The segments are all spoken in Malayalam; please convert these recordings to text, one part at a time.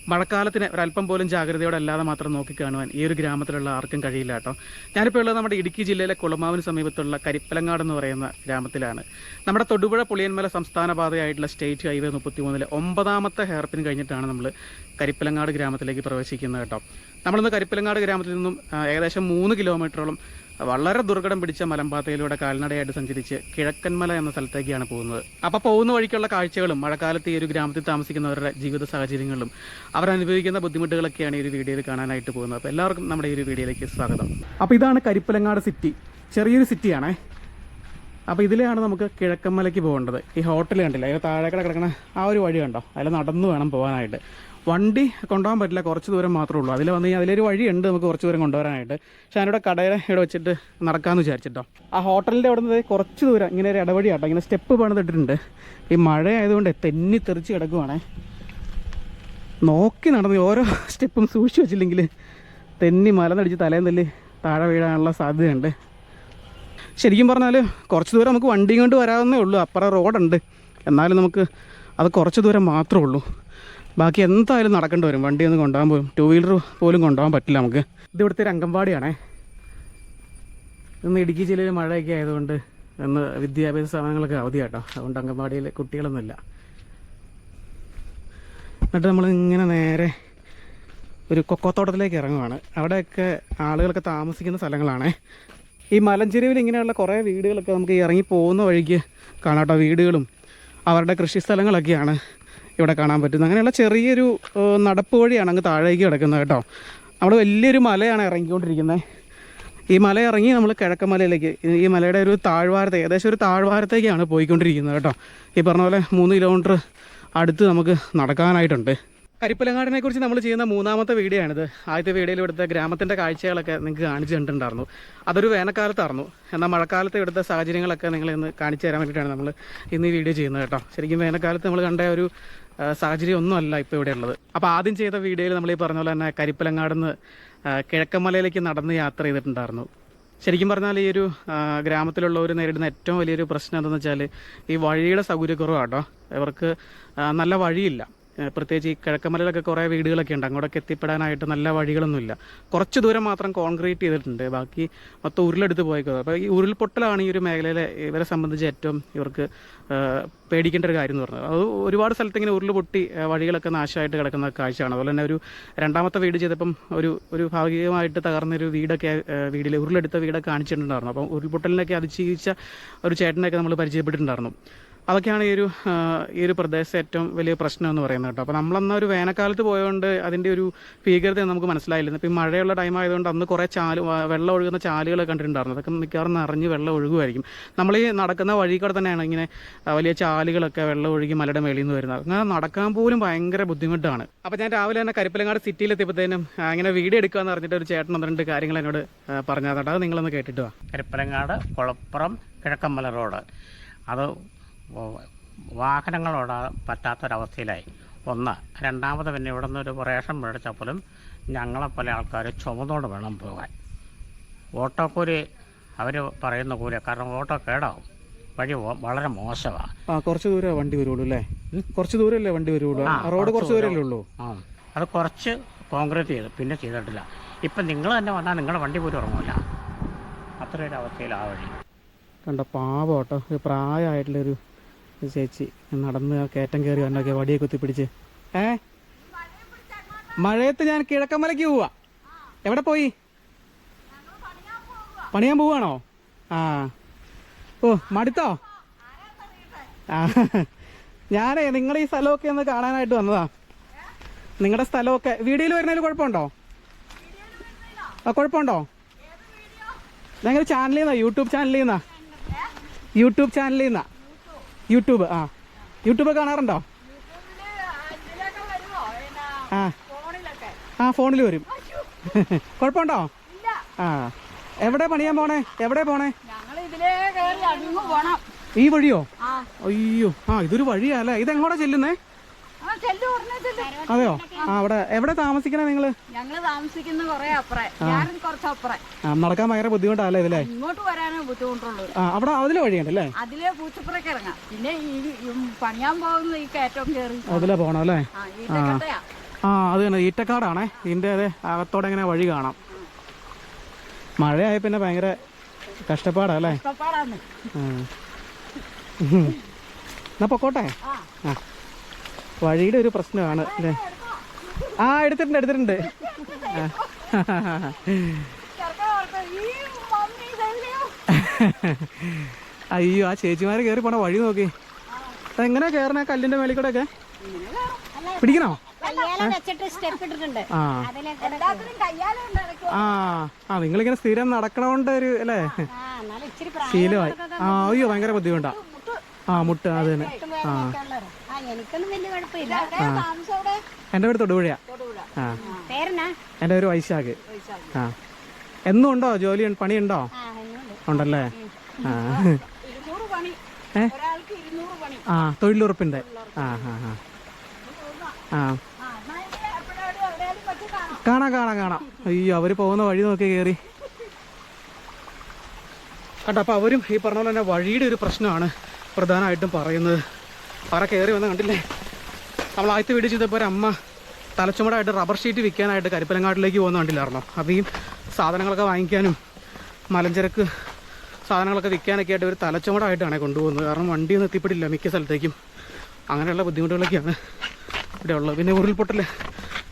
മഴക്കാലത്തിന് ഒരല്പം പോലും ജാഗ്രതയോടെ അല്ലാതെ മാത്രം നോക്കിക്കാണുവാൻ ഈ ഒരു ഗ്രാമത്തിലുള്ള ആർക്കും കഴിയില്ല കേട്ടോ. ഞാനിപ്പോൾ ഉള്ളത് നമ്മുടെ ഇടുക്കി ജില്ലയിലെ കുളമാവിന് സമീപത്തുള്ള കരിപ്പലങ്ങാട് എന്ന് പറയുന്ന ഗ്രാമത്തിലാണ്. നമ്മുടെ തൊടുപുഴ പുളിയന്മല സംസ്ഥാന പാതയായിട്ടുള്ള സ്റ്റേറ്റ് ഹൈവേ 33 9ാമത്തെ ഹെയർപിൻ കഴിഞ്ഞിട്ടാണ് നമ്മൾ കരിപ്പലങ്ങാട് ഗ്രാമത്തിലേക്ക് പ്രവേശിക്കുന്നത് കേട്ടോ. നമ്മളിന്ന് കരിപ്പലങ്ങാട് ഗ്രാമത്തിൽ നിന്നും ഏകദേശം 3 കിലോമീറ്ററോളം വളരെ ദുർഘടം പിടിച്ച മലമ്പാതയിലൂടെ കാൽനടയായിട്ട് സഞ്ചരിച്ച് കിഴക്കൻമല എന്ന സ്ഥലത്തേക്കാണ് പോകുന്നത്. അപ്പോൾ പോകുന്ന വഴിക്കുള്ള കാഴ്ചകളും മഴക്കാലത്ത് ഈ ഒരു ഗ്രാമത്തിൽ താമസിക്കുന്നവരുടെ ജീവിത സാഹചര്യങ്ങളും അവരനുഭവിക്കുന്ന ബുദ്ധിമുട്ടുകളൊക്കെയാണ് ഈ ഒരു വീഡിയോയിൽ കാണാനായിട്ട് പോകുന്നത്. അപ്പോൾ എല്ലാവർക്കും നമ്മുടെ ഈ ഒരു വീഡിയോയിലേക്ക് സ്വാഗതം. അപ്പോൾ ഇതാണ് കരിപ്പലങ്ങാട് സിറ്റി, ചെറിയൊരു സിറ്റിയാണേ. അപ്പോൾ ഇതിലെയാണ് നമുക്ക് കിഴക്കൻമലയ്ക്ക് പോകേണ്ടത്. ഈ ഹോട്ടൽ കണ്ടില്ല, അതിൽ താഴേക്കട കിടക്കണ ആ ഒരു വഴി കണ്ടോ, അതിൽ നടന്നു വേണം പോകാനായിട്ട്. വണ്ടി കൊണ്ടുപോകാൻ പറ്റില്ല, കുറച്ച് ദൂരം മാത്രമേ ഉള്ളൂ. അതിൽ വന്ന് കഴിഞ്ഞാൽ അതിലൊരു വഴിയുണ്ട് നമുക്ക് കുറച്ച് ദൂരം കൊണ്ടുവരാനായിട്ട്. പക്ഷേ ഞാനിവിടെ കടയിൽ ഇവിടെ വെച്ചിട്ട് നടക്കാമെന്ന് വിചാരിച്ചിട്ടോ. ആ ഹോട്ടലിൻ്റെ അവിടെ നിന്ന് കുറച്ച് ദൂരം ഇങ്ങനെ ഒരു ഇടവഴി ആട്ടോ, ഇങ്ങനെ സ്റ്റെപ്പ് പണിതിട്ടിട്ടുണ്ട്. ഈ മഴ ആയതുകൊണ്ട് തെന്നി തെറിച്ച് കിടക്കുവാണേ. നോക്കി നടന്ന് ഓരോ സ്റ്റെപ്പും സൂക്ഷിച്ച് വെച്ചില്ലെങ്കിൽ തെന്നി മലനടിച്ച് തലേം തല്ലി താഴെ വീഴാനുള്ള സാധ്യതയുണ്ട്. ശരിക്കും പറഞ്ഞാൽ കുറച്ച് ദൂരം നമുക്ക് വണ്ടിയും കൊണ്ട് വരാവുന്നേ ഉള്ളൂ. അപ്പുറം റോഡുണ്ട്, എന്നാലും നമുക്ക് അത് കുറച്ച് ദൂരം മാത്രമേ ഉള്ളൂ. ബാക്കി എന്തായാലും നടക്കേണ്ടി വരും. വണ്ടിയൊന്നും കൊണ്ടുപോകാൻ പോലും, 2 വീലർ പോലും കൊണ്ടുപോകാൻ പറ്റില്ല നമുക്ക്. ഇത് ഇവിടുത്തെ ഒരു അംഗൻവാടിയാണേ. ഇന്ന് ഇടുക്കി ജില്ലയിൽ മഴയൊക്കെ ആയതുകൊണ്ട് ഇന്ന് വിദ്യാഭ്യാസ സ്ഥാപനങ്ങളൊക്കെ അവധിയാട്ടോ. അതുകൊണ്ട് അംഗൻവാടിയിൽ കുട്ടികളൊന്നുമില്ല. എന്നിട്ട് നമ്മളിങ്ങനെ നേരെ ഒരു കൊക്കോത്തോട്ടത്തിലേക്ക് ഇറങ്ങുവാണ്. അവിടെയൊക്കെ ആളുകളൊക്കെ താമസിക്കുന്ന സ്ഥലങ്ങളാണേ. ഈ മലഞ്ചെരുവിൽ ഇങ്ങനെയുള്ള കുറേ വീടുകളൊക്കെ നമുക്ക് ഇറങ്ങി പോകുന്ന വഴിക്ക് കാണാം കേട്ടോ. വീടുകളും അവരുടെ കൃഷി സ്ഥലങ്ങളൊക്കെയാണ് ഇവിടെ കാണാൻ പറ്റുന്നത്. അങ്ങനെയുള്ള ചെറിയൊരു നടപ്പ് വഴിയാണ് അങ്ങ് താഴേക്ക് കിടക്കുന്നത് കേട്ടോ. അവിടെ വലിയൊരു മലയാണ് ഇറങ്ങിക്കൊണ്ടിരിക്കുന്നത്. ഈ മല ഇറങ്ങി നമ്മൾ കിഴക്കമലയിലേക്ക്, ഈ മലയുടെ ഒരു താഴ്വാരത്തെ, ഏകദേശം ഒരു താഴ്വാരത്തേക്കാണ് പോയിക്കൊണ്ടിരിക്കുന്നത് കേട്ടോ. ഈ പറഞ്ഞ പോലെ 3 കിലോമീറ്റർ അടുത്ത് നമുക്ക് നടക്കാനായിട്ടുണ്ട്. കരിപ്പലങ്ങാടിനെ കുറിച്ച് നമ്മൾ ചെയ്യുന്ന 3ാമത്തെ വീഡിയോ ആണിത്. ആദ്യത്തെ വീഡിയോയിൽ ഇവിടുത്തെ ഗ്രാമത്തിൻ്റെ കാഴ്ചകളൊക്കെ നിങ്ങൾക്ക് കാണിച്ചു കണ്ടിട്ടുണ്ടായിരുന്നു. അതൊരു വേനൽക്കാലത്തായിരുന്നു. എന്നാൽ മഴക്കാലത്ത് ഇവിടുത്തെ സാഹചര്യങ്ങളൊക്കെ നിങ്ങളെ ഇന്ന് കാണിച്ചു തരാൻ വേണ്ടിയിട്ടാണ് നമ്മൾ ഇന്ന് ഈ വീഡിയോ ചെയ്യുന്നത് കേട്ടോ. ശരിക്കും വേനൽക്കാലത്ത് നമ്മൾ കണ്ട ഒരു സാഹചര്യം ഒന്നുമല്ല ഇപ്പോൾ ഇവിടെ ഉള്ളത്. അപ്പോൾ ആദ്യം ചെയ്ത വീഡിയോയിൽ നമ്മൾ ഈ പറഞ്ഞ പോലെ തന്നെ കരിപ്പലങ്ങാടുന്ന് കിഴക്കൻമലയിലേക്ക് നടന്ന് യാത്ര ചെയ്തിട്ടുണ്ടായിരുന്നു. ശരിക്കും പറഞ്ഞാൽ ഈ ഒരു ഗ്രാമത്തിലുള്ളവർ നേരിടുന്ന ഏറ്റവും വലിയൊരു പ്രശ്നം എന്താണെന്ന് വെച്ചാൽ ഈ വഴിയുടെ സൗകര്യക്കുറവാട്ടോ. ഇവർക്ക് നല്ല വഴിയില്ല. പ്രത്യേകിച്ച് ഈ കിഴക്കമലയിലൊക്കെ കുറേ വീടുകളൊക്കെ ഉണ്ട്. അങ്ങോട്ടൊക്കെ എത്തിപ്പെടാനായിട്ട് നല്ല വഴികളൊന്നുമില്ല. കുറച്ച് ദൂരം മാത്രം കോൺക്രീറ്റ് ചെയ്തിട്ടുണ്ട്, ബാക്കി മൊത്തം ഉരുളെടുത്ത് പോയേക്കുന്നത്. അപ്പോൾ ഈ ഉരുൾപൊട്ടലാണ് ഈ ഒരു മേഖലയിലെ ഇവരെ സംബന്ധിച്ച് ഏറ്റവും ഇവർക്ക് പേടിക്കേണ്ട ഒരു കാര്യം എന്ന് പറഞ്ഞത്. അത് ഒരുപാട് സ്ഥലത്ത് ഇങ്ങനെ ഉരുൾ പൊട്ടി വഴികളൊക്കെ നാശമായിട്ട് കിടക്കുന്ന കാഴ്ചയാണ്. അതുപോലെ തന്നെ ഒരു 2ാമത്തെ വീട് ചെയ്തപ്പം ഒരു ഭാഗികമായിട്ട് തകർന്നൊരു വീടൊക്കെ വീടിൽ ഉരുളെടുത്ത വീടൊക്കെ കാണിച്ചിട്ടുണ്ടായിരുന്നു. അപ്പം ഉരുൾപൊട്ടലിനൊക്കെ അതിജീവിച്ച ഒരു ചേട്ടനെയൊക്കെ നമ്മൾ പരിചയപ്പെട്ടിട്ടുണ്ടായിരുന്നു. അതൊക്കെയാണ് ഈ ഒരു പ്രദേശത്തെ ഏറ്റവും വലിയ പ്രശ്നം എന്ന് പറയുന്നത് കേട്ടോ. അപ്പോൾ നമ്മളന്ന് ഒരു വേനൽക്കാലത്ത് പോയതുകൊണ്ട് അതിൻ്റെ ഒരു ഭീകരത നമുക്ക് മനസ്സിലായില്ല. ഇപ്പോൾ ഈ മഴയുള്ള ടൈം ആയതുകൊണ്ട് അന്ന് കുറേ വെള്ളം ഒഴുകുന്ന ചാലുകളൊക്കെ കണ്ടിട്ടുണ്ടായിരുന്നു. അതൊക്കെ മിക്കവാറും നിറഞ്ഞ് വെള്ളം ഒഴുകുമായിരിക്കും. നമ്മൾ ഈ നടക്കുന്ന വഴി കൂടെ തന്നെയാണ് ഇങ്ങനെ വലിയ ചാലുകളൊക്കെ വെള്ളം ഒഴുകി മലയുടെ മേളിൽ നിന്ന് വരുന്നത്. അങ്ങനെ നടക്കാൻ പോലും ഭയങ്കര ബുദ്ധിമുട്ടാണ്. അപ്പോൾ ഞാൻ രാവിലെ തന്നെ കരിപ്പലങ്ങാട് സിറ്റിയിലെത്തിയപ്പോഴത്തേനും അങ്ങനെ വീഡിയോ എടുക്കാമെന്ന് പറഞ്ഞിട്ട് ഒരു ചേട്ടൻ 2 കാര്യങ്ങൾ എന്നോട് പറഞ്ഞാൽ അത് നിങ്ങളൊന്ന് കേട്ടിട്ട് വാ. കരിപ്പലങ്ങാട് കുളപ്പുറം കിഴക്കമ്പല റോഡ് അത് വാഹനങ്ങളോടാൻ പറ്റാത്തൊരവസ്ഥയിലായി. 1. 2ാമത് പിന്നെ ഇവിടെ നിന്നൊരു റേഷൻ മേടിച്ചപ്പോഴും ഞങ്ങളെപ്പോലെ ആൾക്കാർ ചുമന്നുകൊണ്ട് വേണം പോകാൻ. ഓട്ടോക്കൂലി അവർ പറയുന്ന കൂലി, കാരണം ഓട്ടോ കേടാവും, വഴി വളരെ മോശമാണ്. കുറച്ച് ദൂരം വണ്ടി വരുള്ളൂ അല്ലേ? കുറച്ച് ദൂരമല്ലേ വണ്ടി വരുള്ളൂ? റോഡ് കുറച്ച് ദൂരമല്ലേ ഉള്ളൂ? അത് കുറച്ച് കോൺക്രീറ്റ് ചെയ്തു, പിന്നെ ചെയ്തിട്ടില്ല. ഇപ്പം നിങ്ങൾ തന്നെ വന്നാൽ നിങ്ങളുടെ വണ്ടി പോലും ഇറങ്ങില്ല, അത്രയൊരു അവസ്ഥയിലാണ് ആ വഴി. കണ്ട പാവം കേട്ടോ, പ്രായമായിട്ടുള്ളൊരു ചേച്ചി നടന്ന് കയറ്റം കയറി വന്നൊക്കെ വടിയെ കുത്തിപ്പിടിച്ച്. മഴയത്ത് ഞാൻ കിഴക്കമലയ്ക്ക് പോവാ. എവിടെ പോയി? പണിയാൻ പോവാണോ? ഓ മടുത്തോ? ഞാനേ നിങ്ങളുടെ ഈ സ്ഥലമൊക്കെ ഒന്ന് കാണാനായിട്ട് വന്നതാ. നിങ്ങളുടെ സ്ഥലമൊക്കെ വീഡിയോയിൽ വരുന്നതിൽ കുഴപ്പമുണ്ടോ? കുഴപ്പമുണ്ടോ? ഞങ്ങൾ ചാനലിൽ നിന്നാ, യൂട്യൂബ് ചാനലിൽ നിന്നാ. യൂട്യൂബ് യൂട്യൂബ് കാണാറുണ്ടോ? ഫോണിൽ വരും. കുഴപ്പമുണ്ടോ? എവിടെ പണിയാൻ പോണേ? എവിടെ പോണേ? ഈ വഴിയോ? അയ്യോ, ഇതൊരു വഴിയല്ലേ? ഇതെങ്ങോട്ടാ ചെല്ലുന്നേ? അതെയോ? അവിടെ എവിടെ താമസിക്കണേ നിങ്ങള്? നടക്കാൻ ഭയങ്കര ബുദ്ധിമുട്ടല്ലേ ഇതിലെ? ഇങ്ങോട്ട് വരാനേ ബുദ്ധിമുട്ടുള്ളൂ. അവിടെ അതിലെ വഴിയുണ്ടല്ലേ? അതിലെ പൂച്ചപ്പുറക്ക് ഇറങ്ങാം. പിന്നെ ഈ പണിയാൻ പോകുന്ന ഈ കയറ്റം കയറി അതിലെ പോണം അല്ലേ? ആ അത് തന്നെ ഈറ്റക്കാടാണേ. ഇതിൻ്റെ അതെ അകത്തോടെ ഇങ്ങനെ വഴി കാണാം. മഴയായ പിന്നെ ഭയങ്കര കഷ്ടപ്പാടാ അല്ലേ? കഷ്ടപ്പാടാണ്. എന്നാ പൊക്കോട്ടെ. ആ വഴിയുടെ ഒരു പ്രശ്നമാണ് അല്ലേ? ആ എടുത്തിട്ടുണ്ട്. ആ അയ്യോ ആ ചേച്ചിമാര് കയറി പോണ വഴി നോക്കി. അതെങ്ങനെയാ കയറണേ കല്ലിന്റെ മേളിൽ കൂടെ ഒക്കെ? പിടിക്കണോ? ആ നിങ്ങളിങ്ങനെ സ്ഥിരം നടക്കണോണ്ട് ഒരു അല്ലേ ശീലമായി. ആ അയ്യോ ഭയങ്കര ബുദ്ധിമുട്ടാ. ആ മുട്ട അത് തന്നെ. ആ എൻ്റെ പേര് തൊടുപുഴയാ. ആ എൻ്റെ പേര് വൈശാഖ്. ആ എന്നും ഉണ്ടോ ജോലി പണിയുണ്ടോ? ഉണ്ടല്ലേ? ആ ആ തൊഴിലുറപ്പിൻ്റെ. ആ ആ ആ ആ കാണാം. അയ്യോ അവർ പോകുന്ന വഴി നോക്കി കയറി കേട്ടോ. അപ്പോൾ അവരും ഈ പറഞ്ഞ പോലെ തന്നെ വഴിയുടെ ഒരു പ്രശ്നമാണ് പ്രധാനമായിട്ടും പറയുന്നത്. അവരെ കയറി വന്ന് കണ്ടില്ലേ? നമ്മൾ ആദ്യത്തെ വീഡിയോ ചെയ്തപ്പോൾ ഒരു അമ്മ തലച്ചുമടായിട്ട് റബ്ബർ ഷീറ്റ് വിൽക്കാനായിട്ട് കരിപ്പലങ്ങാട്ടിലേക്ക് പോകുന്ന കണ്ടില്ലായിരുന്നോ? അപ്പോൾ ഈ സാധനങ്ങളൊക്കെ വാങ്ങിക്കാനും മലഞ്ചരക്ക് സാധനങ്ങളൊക്കെ വിൽക്കാനൊക്കെ ആയിട്ട് ഒരു തലച്ചുമടായിട്ടാണ് കൊണ്ടുപോകുന്നത്. കാരണം വണ്ടിയൊന്നും എത്തിപ്പെടില്ല മിക്ക സ്ഥലത്തേക്കും. അങ്ങനെയുള്ള ബുദ്ധിമുട്ടുകളൊക്കെയാണ് ഇവിടെ ഉള്ളത്. പിന്നെ ഉരുൾപൊട്ടൽ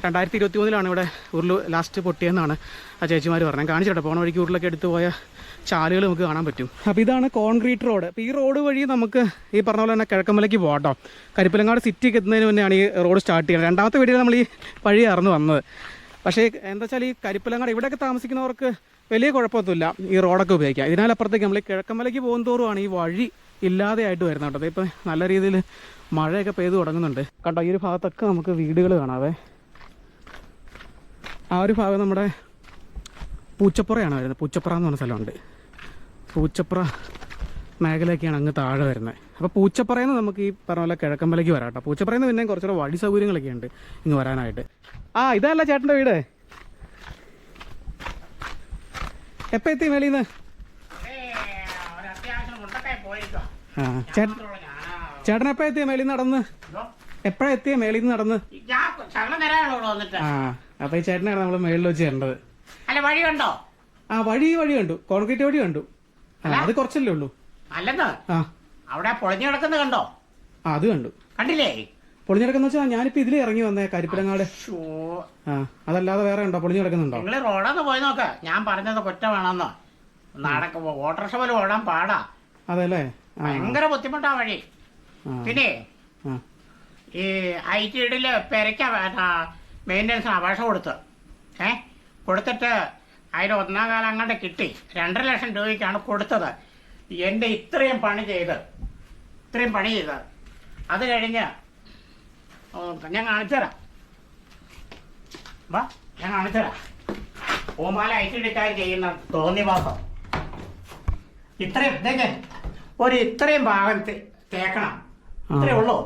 2021 ഇവിടെ ഉരുൾ ലാസ്റ്റ് പൊട്ടിയെന്നാണ് ആ ചേച്ചിമാർ പറഞ്ഞത്. കാണിച്ചോട്ടെ പോണ വഴിക്ക് ഉരുളൊക്കെ എടുത്തു പോയ ചാലുകൾ നമുക്ക് കാണാൻ പറ്റും. അപ്പോൾ ഇതാണ് കോൺക്രീറ്റ് റോഡ്. അപ്പോൾ ഈ റോഡ് വഴി നമുക്ക് ഈ പറഞ്ഞ പോലെ തന്നെ കിഴക്കമ്പലയ്ക്ക് പോകാം കേട്ടോ. കരിപ്പലങ്ങാട് സിറ്റിക്ക് എത്തുന്നതിന് മുന്നെയാണ് ഈ റോഡ് സ്റ്റാർട്ട് ചെയ്യുന്നത്. രണ്ടാമത്തെ വീഡിയോയിൽ നമ്മൾ ഈ വഴി ഇറന്ന് വന്നത്. പക്ഷേ എന്താ വെച്ചാൽ ഈ കരിപ്പലങ്ങാട് ഇവിടെയൊക്കെ താമസിക്കുന്നവർക്ക് വലിയ കുഴപ്പമൊന്നുമില്ല ഈ റോഡൊക്കെ ഉപയോഗിക്കാം. ഇതിനാലപ്പുറത്തേക്ക് നമ്മൾ ഈ കിഴക്കമ്പലയ്ക്ക് പോകുന്നതോറുമാണ് ഈ വഴി ഇല്ലാതെയായിട്ട് വരുന്നത് കേട്ടോ. ഇപ്പം നല്ല രീതിയിൽ മഴയൊക്കെ പെയ്ത് തുടങ്ങുന്നുണ്ട് കേട്ടോ. ഈ ഒരു ഭാഗത്തൊക്കെ നമുക്ക് വീടുകൾ കാണാവേ. ആ ഒരു ഭാഗം നമ്മുടെ പൂച്ചപ്പുറയാണ് വരുന്നത്. പൂച്ചപ്പുറ എന്ന് പറഞ്ഞ സ്ഥലമുണ്ട്. പൂച്ചപ്പുറ മേഖലയൊക്കെയാണ് അങ്ങ് താഴെ വരുന്നത്. അപ്പോൾ പൂച്ചപ്പുറയിൽ നിന്ന് നമുക്ക് ഈ പറഞ്ഞ പോലെ കിഴക്കമ്പലയ്ക്ക് വരാം കേട്ടോ. പൂച്ചപ്പുറയിൽ നിന്ന് പിന്നെ കുറച്ചുകൂടെ വഴി സൗകര്യങ്ങളൊക്കെ ഉണ്ട് ഇങ്ങ് വരാനായിട്ട്. ആ ഇതല്ല ചേട്ടൻ്റെ വീട്? എപ്പോൾ എത്തി മേളിൽ നിന്ന്? ആ ചേട്ടൻ എപ്പോൾ എത്തിയ മേളിൽ നിന്ന് നടന്ന്? എപ്പോഴാണ് എത്തിയ മേളിൽ നിന്ന് നടന്ന്? ആ അപ്പോൾ ഈ ചേട്ടനാണ് നമ്മൾ മേളിൽ വെച്ച് കണ്ടത്. വഴി കണ്ടോ? ആ വഴി കണ്ടു. കോൺക്രീറ്റ് വഴി കണ്ടു. അത് കുറച്ചല്ലേ ഉള്ളൂ. അല്ലെന്ന് അവിടെ പൊളിഞ്ഞു കിടക്കുന്ന കണ്ടോ? ആ അത് കണ്ടു. കണ്ടില്ലേ? പൊളിഞ്ഞു കിടക്കുന്ന വെച്ചാൽ ഞാനിപ്പോ ഇതിൽ ഇറങ്ങി വന്നേ കരിപ്പലങ്ങാട്. ആ അതല്ലാതെ വേറെ ഉണ്ടോ പൊളിഞ്ഞു കിടക്കുന്നുണ്ടോ? നിങ്ങൾ റോഡൊന്ന് പോയി നോക്ക. ഞാൻ പറഞ്ഞത് കുറ്റമാണെന്നോ. ഓട്ടോറിക്ഷ പോലും ഓടാൻ പാടാ. അതെല്ലേ? ഭയങ്കര ബുദ്ധിമുട്ടാ വഴി. പിന്നെ ഈ ഐറ്റിഡില് പെരയ്ക്ക മെയിൻ്റനൻസിന് അപേക്ഷ കൊടുത്തിട്ട് അതിന് 1-ാം കാലം അങ്ങോട്ട് കിട്ടി. 2.5 ലക്ഷം രൂപയ്ക്കാണ് കൊടുത്തത്. എൻ്റെ ഇത്രയും പണി ചെയ്ത് അത് കഴിഞ്ഞ് ഞാൻ കാണിച്ചുതരാം. ഞാൻ കാണിച്ചുതരാം. ഓമാല ഐറ്റിഡിക്കാർ ചെയ്യുന്ന തോന്നിവാസം. ഇത്രയും ഭാഗം തേക്കണം. ഇത്രയേ ഉള്ളൂ.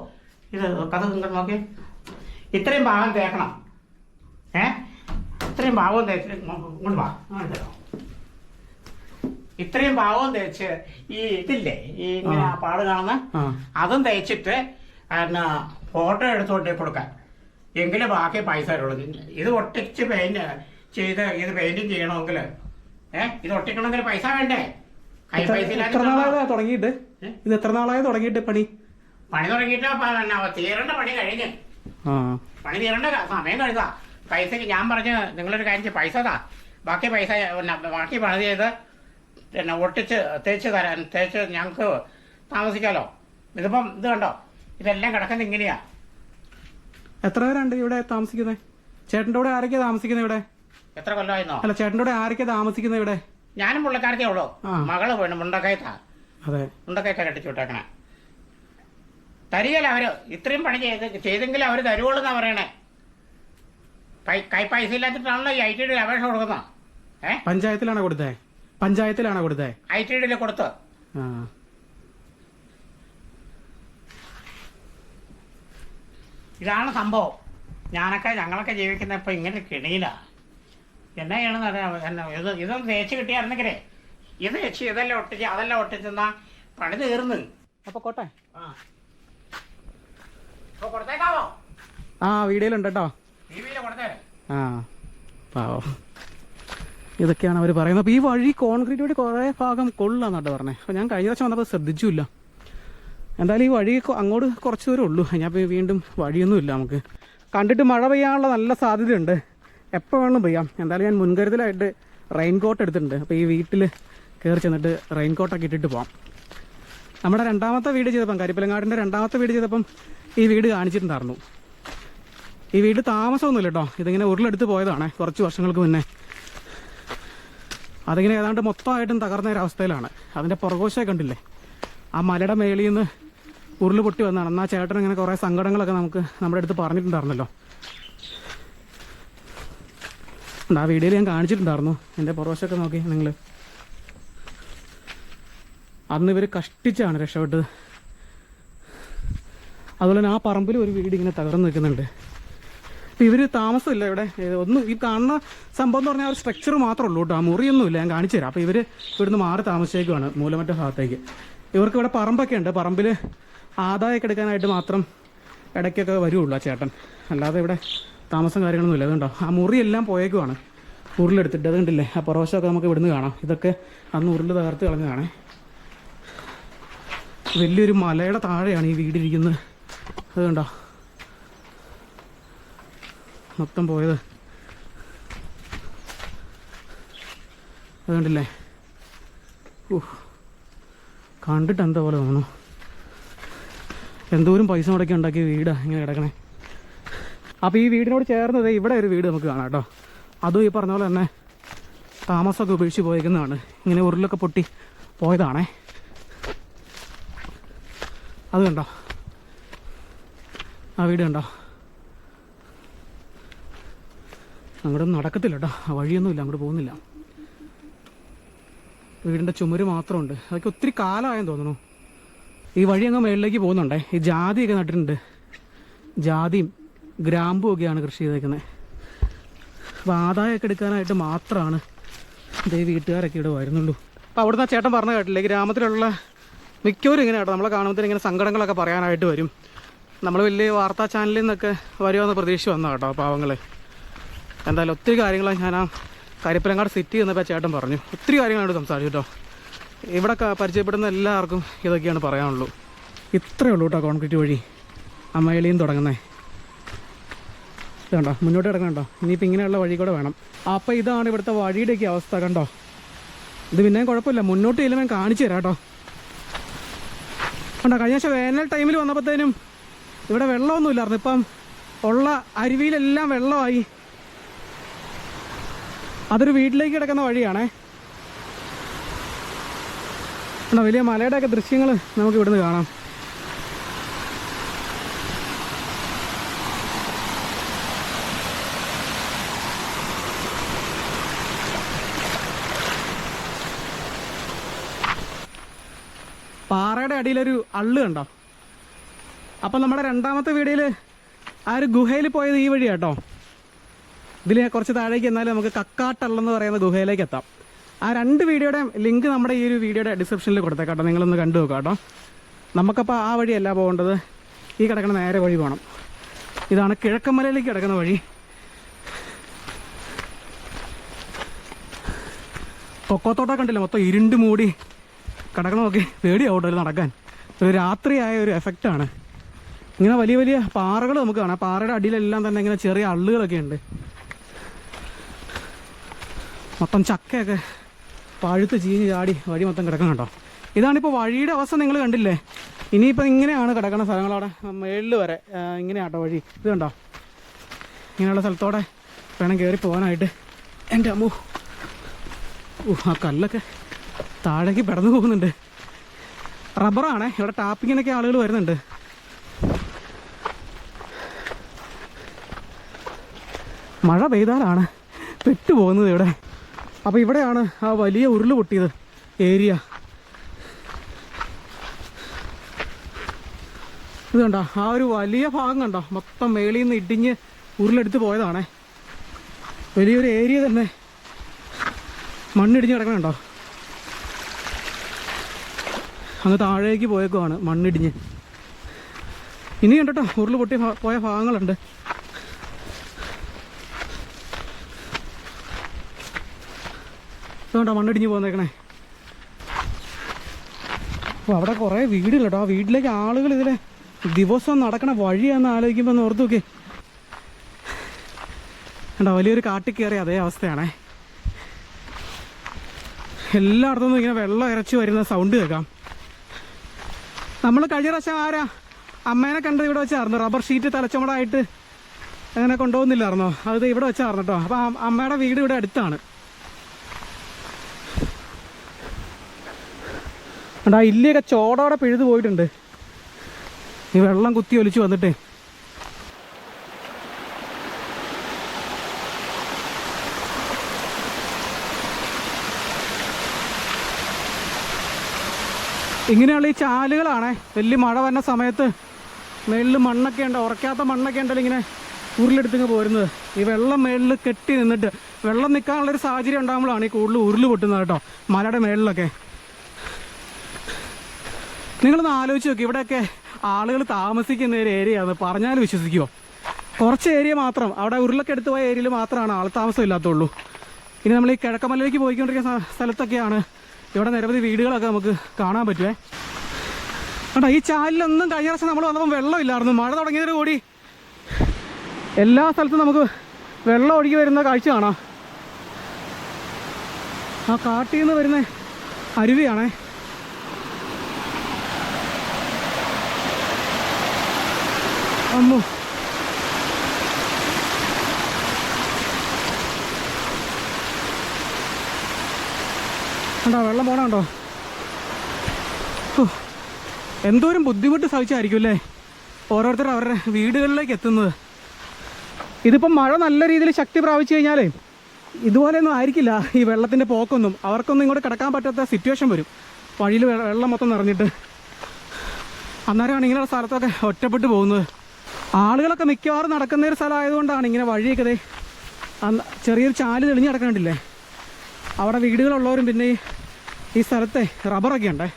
ഇത് കഥ നിങ്ങൾ നോക്കി. ഇത്രയും ഭാഗം തേക്കണം. ഇത്രയും ഭാഗവും തേച്ച് ഇങ്ങോട്ട് വാ. ഇത്രയും ഭാഗവും തേച്ച് ഈ ഇതില്ലേ ഈ ഇങ്ങനെ പാട് കാണുന്ന അതും തേച്ചിട്ട് ഫോട്ടോ എടുത്തോട്ട് കൊടുക്കാൻ. എങ്കിലും ബാക്കി പൈസ തരുള്ളൂ. ഇത് ഒട്ടിച്ച് പെയിന്റ് ചെയ്ത് ഇത് പെയിന്റിങ് ചെയ്യണമെങ്കിൽ ഇത് ഒട്ടിക്കണമെങ്കിൽ പൈസ വേണ്ടേ? കൈ പൈസ തുടങ്ങിയിട്ട് ഇത് എത്ര നാളായി തുടങ്ങിയിട്ട് പണി തുടങ്ങിയിട്ട് തീരേണ്ട പണി കഴിഞ്ഞ് പണി തീരേണ്ട സമയം കഴിഞ്ഞാ. പൈസക്ക് ഞാൻ പറഞ്ഞ് നിങ്ങളൊരു കാര്യം പൈസ താ, ബാക്കി പണി ചെയ്ത് പിന്നെ ഒട്ടിച്ച് തേച്ച് ഞങ്ങൾക്ക് താമസിക്കാമല്ലോ. ഇതിപ്പം ഇത് കണ്ടോ, ഇതെല്ലാം കിടക്കുന്നത് ഇങ്ങനെയാ. എത്ര പേരുണ്ട് ഇവിടെ താമസിക്കുന്നത്? ചേട്ടൻ്റെ കൂടെ ആരൊക്കെയാ താമസിക്കുന്നത് ഇവിടെ? എത്ര കൊല്ലമായിരുന്നോ? അല്ല ചേട്ടൻ്റെ കൂടെ ആരൊക്കെയാ താമസിക്കുന്നത് ഇവിടെ? ഞാനും പുള്ളിക്കാരത്തേ ഉള്ളൂ. മകള് പോയി മുണ്ടക്കയത്താ. അതെ, മുണ്ടക്കയത്താ കെട്ടിച്ചു വിട്ടേക്കണേ. തരികയില്ല അവര്. ഇത്രയും പണി ചെയ്തെങ്കിലും അവര് തരുവുള്ളൂ എന്നാ പറയണേ. കൈ പൈസ ഇല്ലാത്തിട്ടാണല്ലോ ഈ ഐറ്റിഡിയിൽ അപേക്ഷ കൊടുക്കുന്ന. പഞ്ചായത്തിലാണോ കൊടുത്തേ? ഐറ്റിഡിയിൽ കൊടുത്ത്. ഇതാണ് സംഭവം. ഞങ്ങളൊക്കെ ജീവിക്കുന്ന ഇപ്പൊ ഇങ്ങനെ കിണിയില്ല. എന്നാ ചെയ്യണമെന്ന് അറിയാം. ഇതൊന്നും തേച്ച് കിട്ടിയായിരുന്നെങ്കിലേ ഇത് വെച്ച് അതെല്ലാം ഒട്ടിച്ചെന്നാ പണി തീർന്ന്. അപ്പൊ കോട്ടെ കൊടുത്തേക്കാവോ? വീഡിയോയിലുണ്ട് കേട്ടോ. ആ പാവം. ഇതൊക്കെയാണ് അവർ പറയുന്നത്. അപ്പോൾ ഈ വഴി കോൺക്രീറ്റ് വഴി കുറേ ഭാഗം കൊള്ളാന്നാട്ടോ പറഞ്ഞത്. അപ്പോൾ ഞാൻ കഴിഞ്ഞ വർഷം വന്നപ്പോൾ ശ്രദ്ധിച്ചില്ല. എന്തായാലും ഈ വഴി അങ്ങോട്ട് കുറച്ച് ദൂരം ഉള്ളൂ. ഞാൻ ഇപ്പോൾ വീണ്ടും വഴിയൊന്നുമില്ല. നമുക്ക് കണ്ടിട്ട് മഴ പെയ്യാനുള്ള നല്ല സാധ്യതയുണ്ട്. എപ്പോൾ വേണമെങ്കിലും പെയ്യാം. എന്തായാലും ഞാൻ മുൻകരുതലായിട്ട് റെയിൻ കോട്ട് എടുത്തിട്ടുണ്ട്. അപ്പോൾ ഈ വീട്ടിൽ കയറി ചെന്നിട്ട് റെയിൻ കോട്ടൊക്കെ ഇട്ടിട്ട് പോകാം. നമ്മുടെ രണ്ടാമത്തെ വീട് ചെയ്തപ്പം, കരിപ്പലങ്ങാടിൻ്റെ രണ്ടാമത്തെ വീട് ചെയ്തപ്പം ഈ വീട് കാണിച്ചിട്ടുണ്ടായിരുന്നു. ഈ വീട് താമസമൊന്നുമില്ല കേട്ടോ. ഇതിങ്ങനെ ഉരുളെടുത്ത് പോയതാണ് കുറച്ച് വർഷങ്ങൾക്ക് മുന്നേ. അതിങ്ങനെ ഏതാണ്ട് മൊത്തമായിട്ടും തകർന്ന ഒരവസ്ഥയിലാണ്. അതിൻ്റെ പുറകോശമൊക്കെ കണ്ടില്ലേ, ആ മലയുടെ മേളിൽ നിന്ന് ഉരുൾ പൊട്ടി വന്നതാണ്. എന്നാൽ ചേട്ടൻ ഇങ്ങനെ കുറേ സങ്കടങ്ങളൊക്കെ നമ്മുടെ അടുത്ത് പറഞ്ഞിട്ടുണ്ടായിരുന്നല്ലോ. ആ വീഡിയോയിൽ ഞാൻ കാണിച്ചിട്ടുണ്ടായിരുന്നു. എൻ്റെ പുറവശമൊക്കെ നോക്കി നിങ്ങൾ. അന്ന് ഇവർ കഷ്ടിച്ചാണ് രക്ഷപ്പെട്ടത്. അതുപോലെ തന്നെ ആ പറമ്പിൽ ഒരു വീട് ഇങ്ങനെ തകർന്ന് നിൽക്കുന്നുണ്ട്. അപ്പോൾ ഇവർ താമസമില്ല ഇവിടെ. ഒന്നും ഈ കാണുന്ന സംഭവം എന്ന് പറഞ്ഞാൽ ഒരു സ്ട്രക്ചർ മാത്രമേ ഉള്ളൂ കേട്ടോ. ആ മുറിയൊന്നുമില്ല. ഞാൻ കാണിച്ചു തരാം. അപ്പോൾ ഇവർ ഇവിടുന്ന് മാറി താമസിച്ചേക്കുവാണ് മൂലമറ്റ ഭാഗത്തേക്ക്. ഇവർക്ക് ഇവിടെ പറമ്പൊക്കെ ഉണ്ട്. പറമ്പിൽ ആദായമൊക്കെ എടുക്കാനായിട്ട് മാത്രം ഇടയ്ക്കൊക്കെ വരുള്ളൂ ആ ചേട്ടൻ. അല്ലാതെ ഇവിടെ താമസം കാര്യങ്ങളൊന്നുമില്ല. അതുകൊണ്ടോ ആ മുറിയെല്ലാം പോയേക്കുവാണ് ഉരുളെടുത്തിട്ട്. അതുകൊണ്ടില്ലേ ആ പുറവശമൊക്കെ നമുക്ക് ഇവിടുന്ന് കാണാം. ഇതൊക്കെ അന്ന് ഉരുൾ തകർത്ത് കളഞ്ഞതാണ്. വലിയൊരു മലയുടെ താഴെയാണ് ഈ വീടിരിക്കുന്നത്. അതുകൊണ്ടോ മൊത്തം പോയത്. അതുകൊണ്ടില്ലേ കണ്ടിട്ട് എന്താ പോലെ തോന്നുന്നു. എന്തോരം പൈസ മുടക്കി ഉണ്ടാക്കിയ വീടാണ് ഇങ്ങനെ കിടക്കണേ. അപ്പോൾ ഈ വീടിനോട് ചേർന്നത് ഇവിടെ ഒരു വീട് നമുക്ക് കാണാം കേട്ടോ. അതും ഈ പറഞ്ഞ പോലെ തന്നെ താമസമൊക്കെ ഉപേക്ഷിച്ച് പോയിരിക്കുന്നതാണ്. ഇങ്ങനെ ഉരുളൊക്കെ പൊട്ടി പോയതാണേ. അത് കണ്ടോ, ആ വീട് കണ്ടോ. അങ്ങോട്ട് നടക്കത്തില്ല കേട്ടോ. ആ വഴിയൊന്നുമില്ല, അങ്ങോട്ട് പോകുന്നില്ല. വീടിൻ്റെ ചുമര് മാത്രമുണ്ട്. അതൊക്കെ ഒത്തിരി കാലമായെന്ന് തോന്നുന്നു. ഈ വഴി അങ്ങ് മേളിലേക്ക് പോകുന്നുണ്ടേ. ഈ ജാതിയൊക്കെ നട്ടിട്ടുണ്ട്. ജാതിയും ഗ്രാമ്പും ഒക്കെയാണ് കൃഷി ചെയ്തേക്കുന്നത്. അപ്പോൾ ആദായമൊക്കെ എടുക്കാനായിട്ട് മാത്രമാണ് ഇതേ വീട്ടുകാരൊക്കെ ഇവിടെ വരുന്നുള്ളൂ. അപ്പോൾ അവിടുന്ന് ചേട്ടൻ പറഞ്ഞ കേട്ടില്ലേ, ഗ്രാമത്തിലുള്ള മിക്കവരും ഇങ്ങനെ കേട്ടോ നമ്മളെ കാണുമ്പോൾ ഇങ്ങനെ സങ്കടങ്ങളൊക്കെ പറയാനായിട്ട് വരും. നമ്മൾ വലിയ വാർത്താ ചാനലിൽ നിന്നൊക്കെ വരുമെന്ന് പ്രതീക്ഷ വന്നാൽ കേട്ടോ പാവങ്ങൾ. എന്തായാലും ഒത്തിരി കാര്യങ്ങൾ ഞാൻ ആ കരിപ്പലങ്ങാട് സിറ്റി എന്നപ്പോൾ ചേട്ടൻ പറഞ്ഞു. ഒത്തിരി കാര്യങ്ങളായിട്ട് സംസാരിച്ചു കേട്ടോ. ഇവിടെ പരിചയപ്പെടുന്ന എല്ലാവർക്കും ഇതൊക്കെയാണ് പറയാനുള്ളൂ. ഇത്രയേ ഉള്ളൂ കേട്ടോ കോൺക്രീറ്റ് വഴി. ആ മേളിൽ നിന്ന് തുടങ്ങുന്നത് ഇത് കണ്ടോ, മുന്നോട്ട് കിടക്കണോ. ഇനിയിപ്പോൾ ഇങ്ങനെയുള്ള വഴി കൂടെ വേണം. അപ്പോൾ ഇതാണ് ഇവിടുത്തെ വഴിയുടെയൊക്കെ അവസ്ഥ കണ്ടോ. ഇത് പിന്നെയും കുഴപ്പമില്ല, മുന്നോട്ട് ചെല്ലുമ്പോൾ കാണിച്ചു തരാം കേട്ടോ. കണ്ടോ, കഴിഞ്ഞ വർഷം വേനൽ ടൈമിൽ വന്നപ്പോഴത്തേനും ഇവിടെ വെള്ളമൊന്നുമില്ലായിരുന്നു. ഇപ്പം ഉള്ള അരുവിയിലെല്ലാം വെള്ളമായി. അതൊരു വീട്ടിലേക്ക് കിടക്കുന്ന വഴിയാണേ. കണ്ടോ, വലിയ മലയുടെയൊക്കെ ദൃശ്യങ്ങൾ നമുക്ക് ഇവിടുന്ന് കാണാം. പാറയുടെ അടിയിലൊരു അള്ള് കണ്ടോ. അപ്പം നമ്മുടെ രണ്ടാമത്തെ വീഡിയോയിൽ ആ ഒരു ഗുഹയിൽ പോയത് ഈ വഴി കേട്ടോ. ഇതിൽ കുറച്ച് താഴേക്ക് എന്നാലും നമുക്ക് കക്കാട്ടള്ളെന്ന് പറയുന്ന ഗുഹയിലേക്ക് എത്താം. ആ രണ്ട് വീഡിയോയുടെ ലിങ്ക് നമ്മുടെ ഈ ഒരു വീഡിയോയുടെ ഡിസ്ക്രിപ്ഷനിൽ കൊടുത്തേക്കാട്ടോ. നിങ്ങളൊന്ന് കണ്ടു നോക്കാം കേട്ടോ. നമുക്കപ്പോൾ ആ വഴിയല്ല പോകേണ്ടത്, ഈ കിടക്കുന്ന നേരെ വഴി പോകണം. ഇതാണ് കിഴക്കമ്മലയിലേക്ക് കിടക്കുന്ന വഴി. കൊക്കോത്തോട്ടം കണ്ടില്ല, മൊത്തം ഇരുണ്ട് മൂടി കിടക്കണമൊക്കെ പേടിയാവട്ടോ ഒരു നടക്കാൻ. ഒരു രാത്രിയായ ഒരു എഫക്റ്റാണ്. ഇങ്ങനെ വലിയ വലിയ പാറകൾ നമുക്ക് കാണാം. പാറയുടെ അടിയിലെല്ലാം തന്നെ ഇങ്ങനെ ചെറിയ അള്ളുകളൊക്കെ ഉണ്ട്. മൊത്തം ചക്കയൊക്കെ പഴുത്ത് ചീഞ്ഞ് ചാടി വഴി മൊത്തം കിടക്കണം കേട്ടോ. ഇതാണിപ്പോൾ വഴിയുടെ അവസ്ഥ നിങ്ങൾ കണ്ടില്ലേ. ഇനിയിപ്പോൾ ഇങ്ങനെയാണ് കിടക്കുന്ന സ്ഥലങ്ങളവിടെ മേളിൽ വരെ ഇങ്ങനെയാട്ടോ വഴി. ഇത് കണ്ടോ, ഇങ്ങനെയുള്ള സ്ഥലത്തോടെ വേണം കയറി പോകാനായിട്ട്. എൻ്റെ അമ്മൂ, ആ കല്ലൊക്കെ താഴേക്ക് പെടന്നു പോകുന്നുണ്ട്. റബ്ബറാണേ. ഇവിടെ ടാപ്പിങ്ങിനൊക്കെ ആളുകൾ വരുന്നുണ്ട്. മഴ പെയ്താലാണ് പെട്ടുപോകുന്നത് ഇവിടെ. അപ്പോൾ ഇവിടെയാണ് ആ വലിയ ഉരുൾ പൊട്ടിയത് ഏരിയ. ഇത് കണ്ടോ, ആ ഒരു വലിയ ഭാഗം കണ്ടോ, മൊത്തം മേളിൽ നിന്ന് ഇടിഞ്ഞ് ഉരുളെടുത്ത് പോയതാണേ. വലിയൊരു ഏരിയ തന്നെ മണ്ണിടിഞ്ഞ് കിടക്കണുണ്ടോ. അങ്ങ് താഴേക്ക് പോയേക്കുവാണ് മണ്ണിടിഞ്ഞ്. ഇനി കണ്ടോ ഉരുൾ പൊട്ടി പോയ ഭാഗങ്ങളുണ്ട്. ഇതുകൊണ്ടാണ് മണ്ണിടിഞ്ഞ് പോന്നേക്കണേ. അപ്പോൾ അവിടെ കുറേ വീടുകൾ കേട്ടോ. ആ വീട്ടിലേക്ക് ആളുകൾ ഇതിൽ ദിവസവും നടക്കണ വഴിയാന്ന് ആലോചിക്കുമ്പോൾ ഒന്ന് ഓർത്ത് നോക്കി. കണ്ടോ, വലിയൊരു കാട്ടിൽ കയറി അതേ അവസ്ഥയാണേ. എല്ലായിടത്തുനിന്നും ഇങ്ങനെ വെള്ളം ഇറച്ചി വരുന്ന സൗണ്ട് കേൾക്കാം. നമ്മൾ കഴിഞ്ഞ പ്രാവശ്യം അമ്മേനെ കണ്ടത് ഇവിടെ വെച്ചായിരുന്നു. റബ്ബർ ഷീറ്റ് തലച്ചുമടായിട്ട് അങ്ങനെ കൊണ്ടുപോകുന്നില്ലായിരുന്നോ? അത് ഇവിടെ വെച്ചായിരുന്നു കേട്ടോ. അപ്പോൾ അമ്മയുടെ വീട് ഇവിടെ അടുത്താണ്. ആ ഇല്ലിയൊക്കെ ചോടോടെ പിഴുതു പോയിട്ടുണ്ട് ഈ വെള്ളം കുത്തി ഒലിച്ച് വന്നിട്ട്. ഇങ്ങനെയുള്ള ഈ ചാലുകളാണേ വലിയ മഴ വരുന്ന സമയത്ത് മേളിൽ മണ്ണൊക്കെ ഉണ്ട്, ഉറക്കാത്ത മണ്ണൊക്കെ ഉണ്ടല്ലോ ഇങ്ങനെ ഉരുളെടുത്തിങ്ങ് പോരുന്നത്. ഈ വെള്ളം മേളിൽ കെട്ടി നിന്നിട്ട് വെള്ളം നിൽക്കാനുള്ളൊരു സാഹചര്യം ഉണ്ടാകുമ്പോഴാണ് ഈ കൂടുതൽ ഉരുൾ പൊട്ടുന്നത് കേട്ടോ മലയുടെ മേളിലൊക്കെ. നിങ്ങളൊന്ന് ആലോചിച്ച് നോക്കി, ഇവിടെയൊക്കെ ആളുകൾ താമസിക്കുന്ന ഒരു ഏരിയയാണ് പറഞ്ഞാൽ വിശ്വസിക്കുമോ? കുറച്ച് ഏരിയ മാത്രം, അവിടെ ഉരുളൊക്കെ എടുത്ത് പോയ ഏരിയയിൽ മാത്രമാണ് ആൾ താമസം ഇല്ലാത്തുള്ളൂ. ഇനി നമ്മൾ ഈ കിഴക്കമലയിലേക്ക് പോയിക്കൊണ്ടിരിക്കുന്ന സ്ഥലത്തൊക്കെയാണ് ഇവിടെ നിരവധി വീടുകളൊക്കെ നമുക്ക് കാണാൻ പറ്റുമേ. കേട്ടോ, ഈ ചാലിലൊന്നും കഴിഞ്ഞ പ്രാവശ്യം നമ്മൾ വന്നപ്പോൾ വെള്ളമില്ലായിരുന്നു. മഴ തുടങ്ങിയതിന് കൂടി എല്ലാ സ്ഥലത്തും നമുക്ക് വെള്ളം ഒഴുകി വരുന്ന കാഴ്ച കാണാം. ആ കാട്ടിൽ നിന്ന് വരുന്ന അരുവിയാണേ. അമ്മോ, കണ്ടോ വെള്ളം പോണുണ്ടോ? എന്തോരം ബുദ്ധിമുട്ട് സഹിച്ചായിരിക്കും അല്ലേ ഓരോരുത്തർ അവരുടെ വീടുകളിലേക്ക് എത്തുന്നത്. ഇതിപ്പം മഴ നല്ല രീതിയിൽ ശക്തി പ്രാപിച്ചു കഴിഞ്ഞാലേ ഇതുപോലെയൊന്നും ആയിരിക്കില്ല ഈ വെള്ളത്തിൻ്റെ പോക്കൊന്നും. അവർക്കൊന്നും ഇങ്ങോട്ട് കിടക്കാൻ പറ്റാത്ത സിറ്റുവേഷൻ വരും. വഴിയിൽ വെള്ളം മൊത്തം നിറഞ്ഞിട്ട് അന്നേരമാണ് ഇങ്ങനെയുള്ള സ്ഥലത്തൊക്കെ ഒറ്റപ്പെട്ട് പോകുന്നത്. ആളുകളൊക്കെ മിക്കവാറും നടക്കുന്ന ഒരു സ്ഥലമായതുകൊണ്ടാണ് ഇങ്ങനെ വഴിയൊക്കെ ചെറിയൊരു ചാല് തെളിഞ്ഞ് കിടക്കണ്ടില്ലേ. അവിടെ വീടുകളുള്ളവരും പിന്നെ ഈ സ്ഥലത്തെ റബ്ബറൊക്കെ ഉണ്ടേ.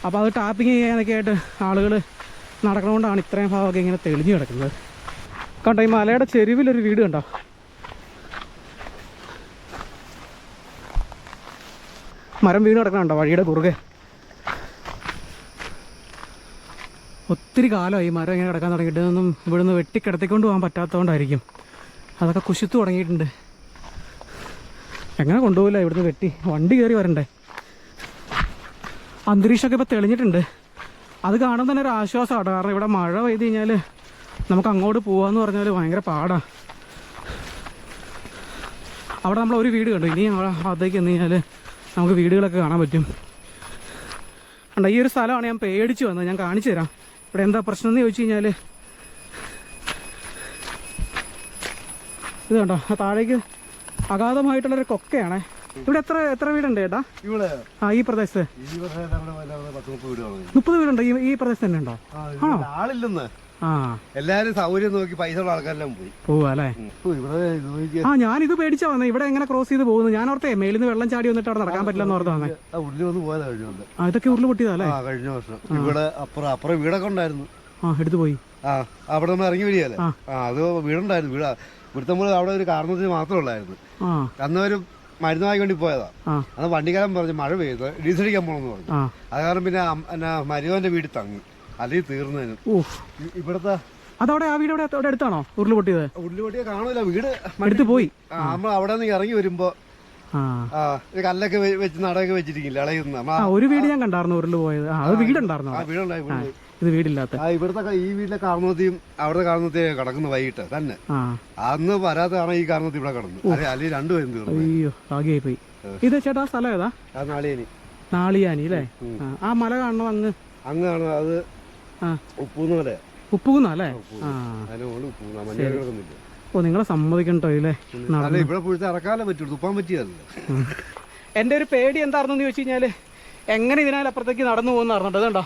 അപ്പോൾ അത് ടാപ്പിങ് ചെയ്യാനൊക്കെ ആയിട്ട് ആളുകൾ നടക്കണതുകൊണ്ടാണ് ഇത്രയും ഭാഗമൊക്കെ ഇങ്ങനെ തെളിഞ്ഞ് കിടക്കുന്നത്. കണ്ടോ, ഈ മലയുടെ ചെരുവിലൊരു വീട് കണ്ടോ. മരം വീട് കിടക്കണുണ്ടോ വഴിയുടെ കുറുകെ. ഒത്തിരി കാലമായി ഈ മരം ഇങ്ങനെ കിടക്കാൻ തുടങ്ങിയിട്ട്. ഇതൊന്നും ഇവിടുന്ന് വെട്ടിക്കിടത്തിക്കൊണ്ട് പോകാൻ പറ്റാത്തതുകൊണ്ടായിരിക്കും. അതൊക്കെ കുശിത്ത് തുടങ്ങിയിട്ടുണ്ട്. എങ്ങനെ കൊണ്ടുപോകില്ല ഇവിടുന്ന് വെട്ടി, വണ്ടി കയറി വരണ്ടേ. അന്തരീക്ഷമൊക്കെ ഇപ്പോൾ തെളിഞ്ഞിട്ടുണ്ട്. അത് കാണാൻ തന്നെ ഒരു ആശ്വാസമാണ്. കാരണം ഇവിടെ മഴ പെയ്ത് കഴിഞ്ഞാൽ നമുക്ക് അങ്ങോട്ട് പോകാമെന്ന് പറഞ്ഞാൽ ഭയങ്കര പാടാണ്. അവിടെ നമ്മളൊരു വീട് കണ്ടു. ഇനി അതേക്ക് എന്ന് കഴിഞ്ഞാൽ നമുക്ക് വീടുകളൊക്കെ കാണാൻ പറ്റും. കണ്ടോ, ഈ ഒരു സ്ഥലമാണ് ഞാൻ പേടിച്ച് വന്നത്. ഞാൻ കാണിച്ചു തരാം ഇവിടെ എന്താ പ്രശ്നം എന്ന് ചോദിച്ചു കഴിഞ്ഞാൽ. ഇത് കണ്ടോ, താഴേക്ക് അഗാധമായിട്ടുള്ളൊരു കൊക്കയാണേ. ഇവിടെ എത്ര വീടുണ്ട് ചേട്ടാ ഈ പ്രദേശത്ത്? 30 വീടുണ്ട് ഈ പ്രദേശത്ത് തന്നെ ഉണ്ടോ? ആളില്ലെന്ന് ആ, എല്ലാരും സൗകര്യം നോക്കി പൈസ ഉള്ള ആൾക്കാരെല്ലാം പോയി പോവാ അല്ലേ. ആ, ഞാനിത് പേടിച്ചാ വന്നത്. ഇവിടെ എങ്ങനെ ക്രോസ് ചെയ്ത് പോകുന്നു? ഞാൻ ഓർത്തേ മേലിൽ നിന്ന് വെള്ളം ചാടി വന്നിട്ട് അവിടെ നടക്കാൻ പറ്റില്ലെന്ന് ഓർത്താന്നേ. ഉരുളി വന്ന് പോയതാ കഴിഞ്ഞ വർഷം. ഇതൊക്കെ ഉരുള് പൊട്ടിയതല്ലേ കഴിഞ്ഞ വർഷം. ഇവിടെ അപ്പുറം വീടൊക്കെ ഉണ്ടായിരുന്നു. ആ, എടുത്തു പോയി. അവിടെ നമ്മൾ ഇറങ്ങി വരികയല്ലേ. അത് വീടുണ്ടായിരുന്നു. ഇവിടുത്തെ നമ്മൾ അവിടെ ഒരു കാരണത്തിന് മാത്രമേ ഉള്ളായിരുന്നു. അന്നൊരു മരുന്ന് വാങ്ങിക്കൊണ്ട് പോയതാ. അന്ന് വണ്ടിക്കാരൻ പറഞ്ഞു മഴ പെയ്ത് ഡീസൽ അടിക്കാൻ പോകണമെന്ന് പറഞ്ഞു. അത് കാരണം പിന്നെ മരുവന്റെ വീട്ടിൽ തങ്ങി, അല്ലെങ്കിൽ തീർന്നതിന്. ഇവിടത്തെ അതവിടെ ആ വീട് അവിടെ അടുത്താണോ ഉരുള് പൊട്ടിയത്? ഉരുള് പൊട്ടിയ കാണൂല, വീട് എടുത്തു പോയി. നമ്മൾ അവിടെ നിന്ന് ഇറങ്ങി വരുമ്പോ കല്ലൊക്കെ വെച്ച് നടയൊക്കെ വെച്ചിരിക്കില്ല ഇളയുന്ന ഒരു വീട് ഞാൻ കണ്ടായിരുന്നു ഉരുള് പോയത്. അത് വീടുണ്ടായിരുന്നു. ഇത് വീടില്ലാത്ത ഇവിടുത്തെ ഈ വീട്ടിലെ കാർന്നോത്തിയും അവിടുത്തെ കാർന്നോത്തിയും കിടക്കുന്നു വൈകിട്ട് തന്നെ. അന്ന് വരാത്ത കാരണം ഈ കാർന്നോത്തി ഇവിടെ കിടന്നു. അല്ലെങ്കിൽ രണ്ടുപേരും തീർന്നു. അയ്യോ, ഭാഗ്യമായി പോയി. ഇത് ചേട്ടാ സ്ഥലം ഏതാ? നാളിയാനി. നാളിയാനി അല്ലേ? ആ മല കാണണം അങ്ങാണ്. അത് ഉപ്പൂന്നല. ഉപ്പുകുന്ന അല്ലേ? ഓ, നിങ്ങളെ സമ്മതിക്കണ്ടോ ഇല്ലേ? ഇവിടെ പുഴുത്ത് ഇറക്കാനേ പറ്റുള്ളൂ, തുപ്പാൻ പറ്റിയതല്ല. എൻ്റെ ഒരു പേടി എന്താണെന്ന് ചോദിച്ചു കഴിഞ്ഞാൽ എങ്ങനെ ഇതിനപ്പുറത്തേക്ക് നടന്നു പോകുന്ന പറഞ്ഞിട്ട്. അതുകൊണ്ടോ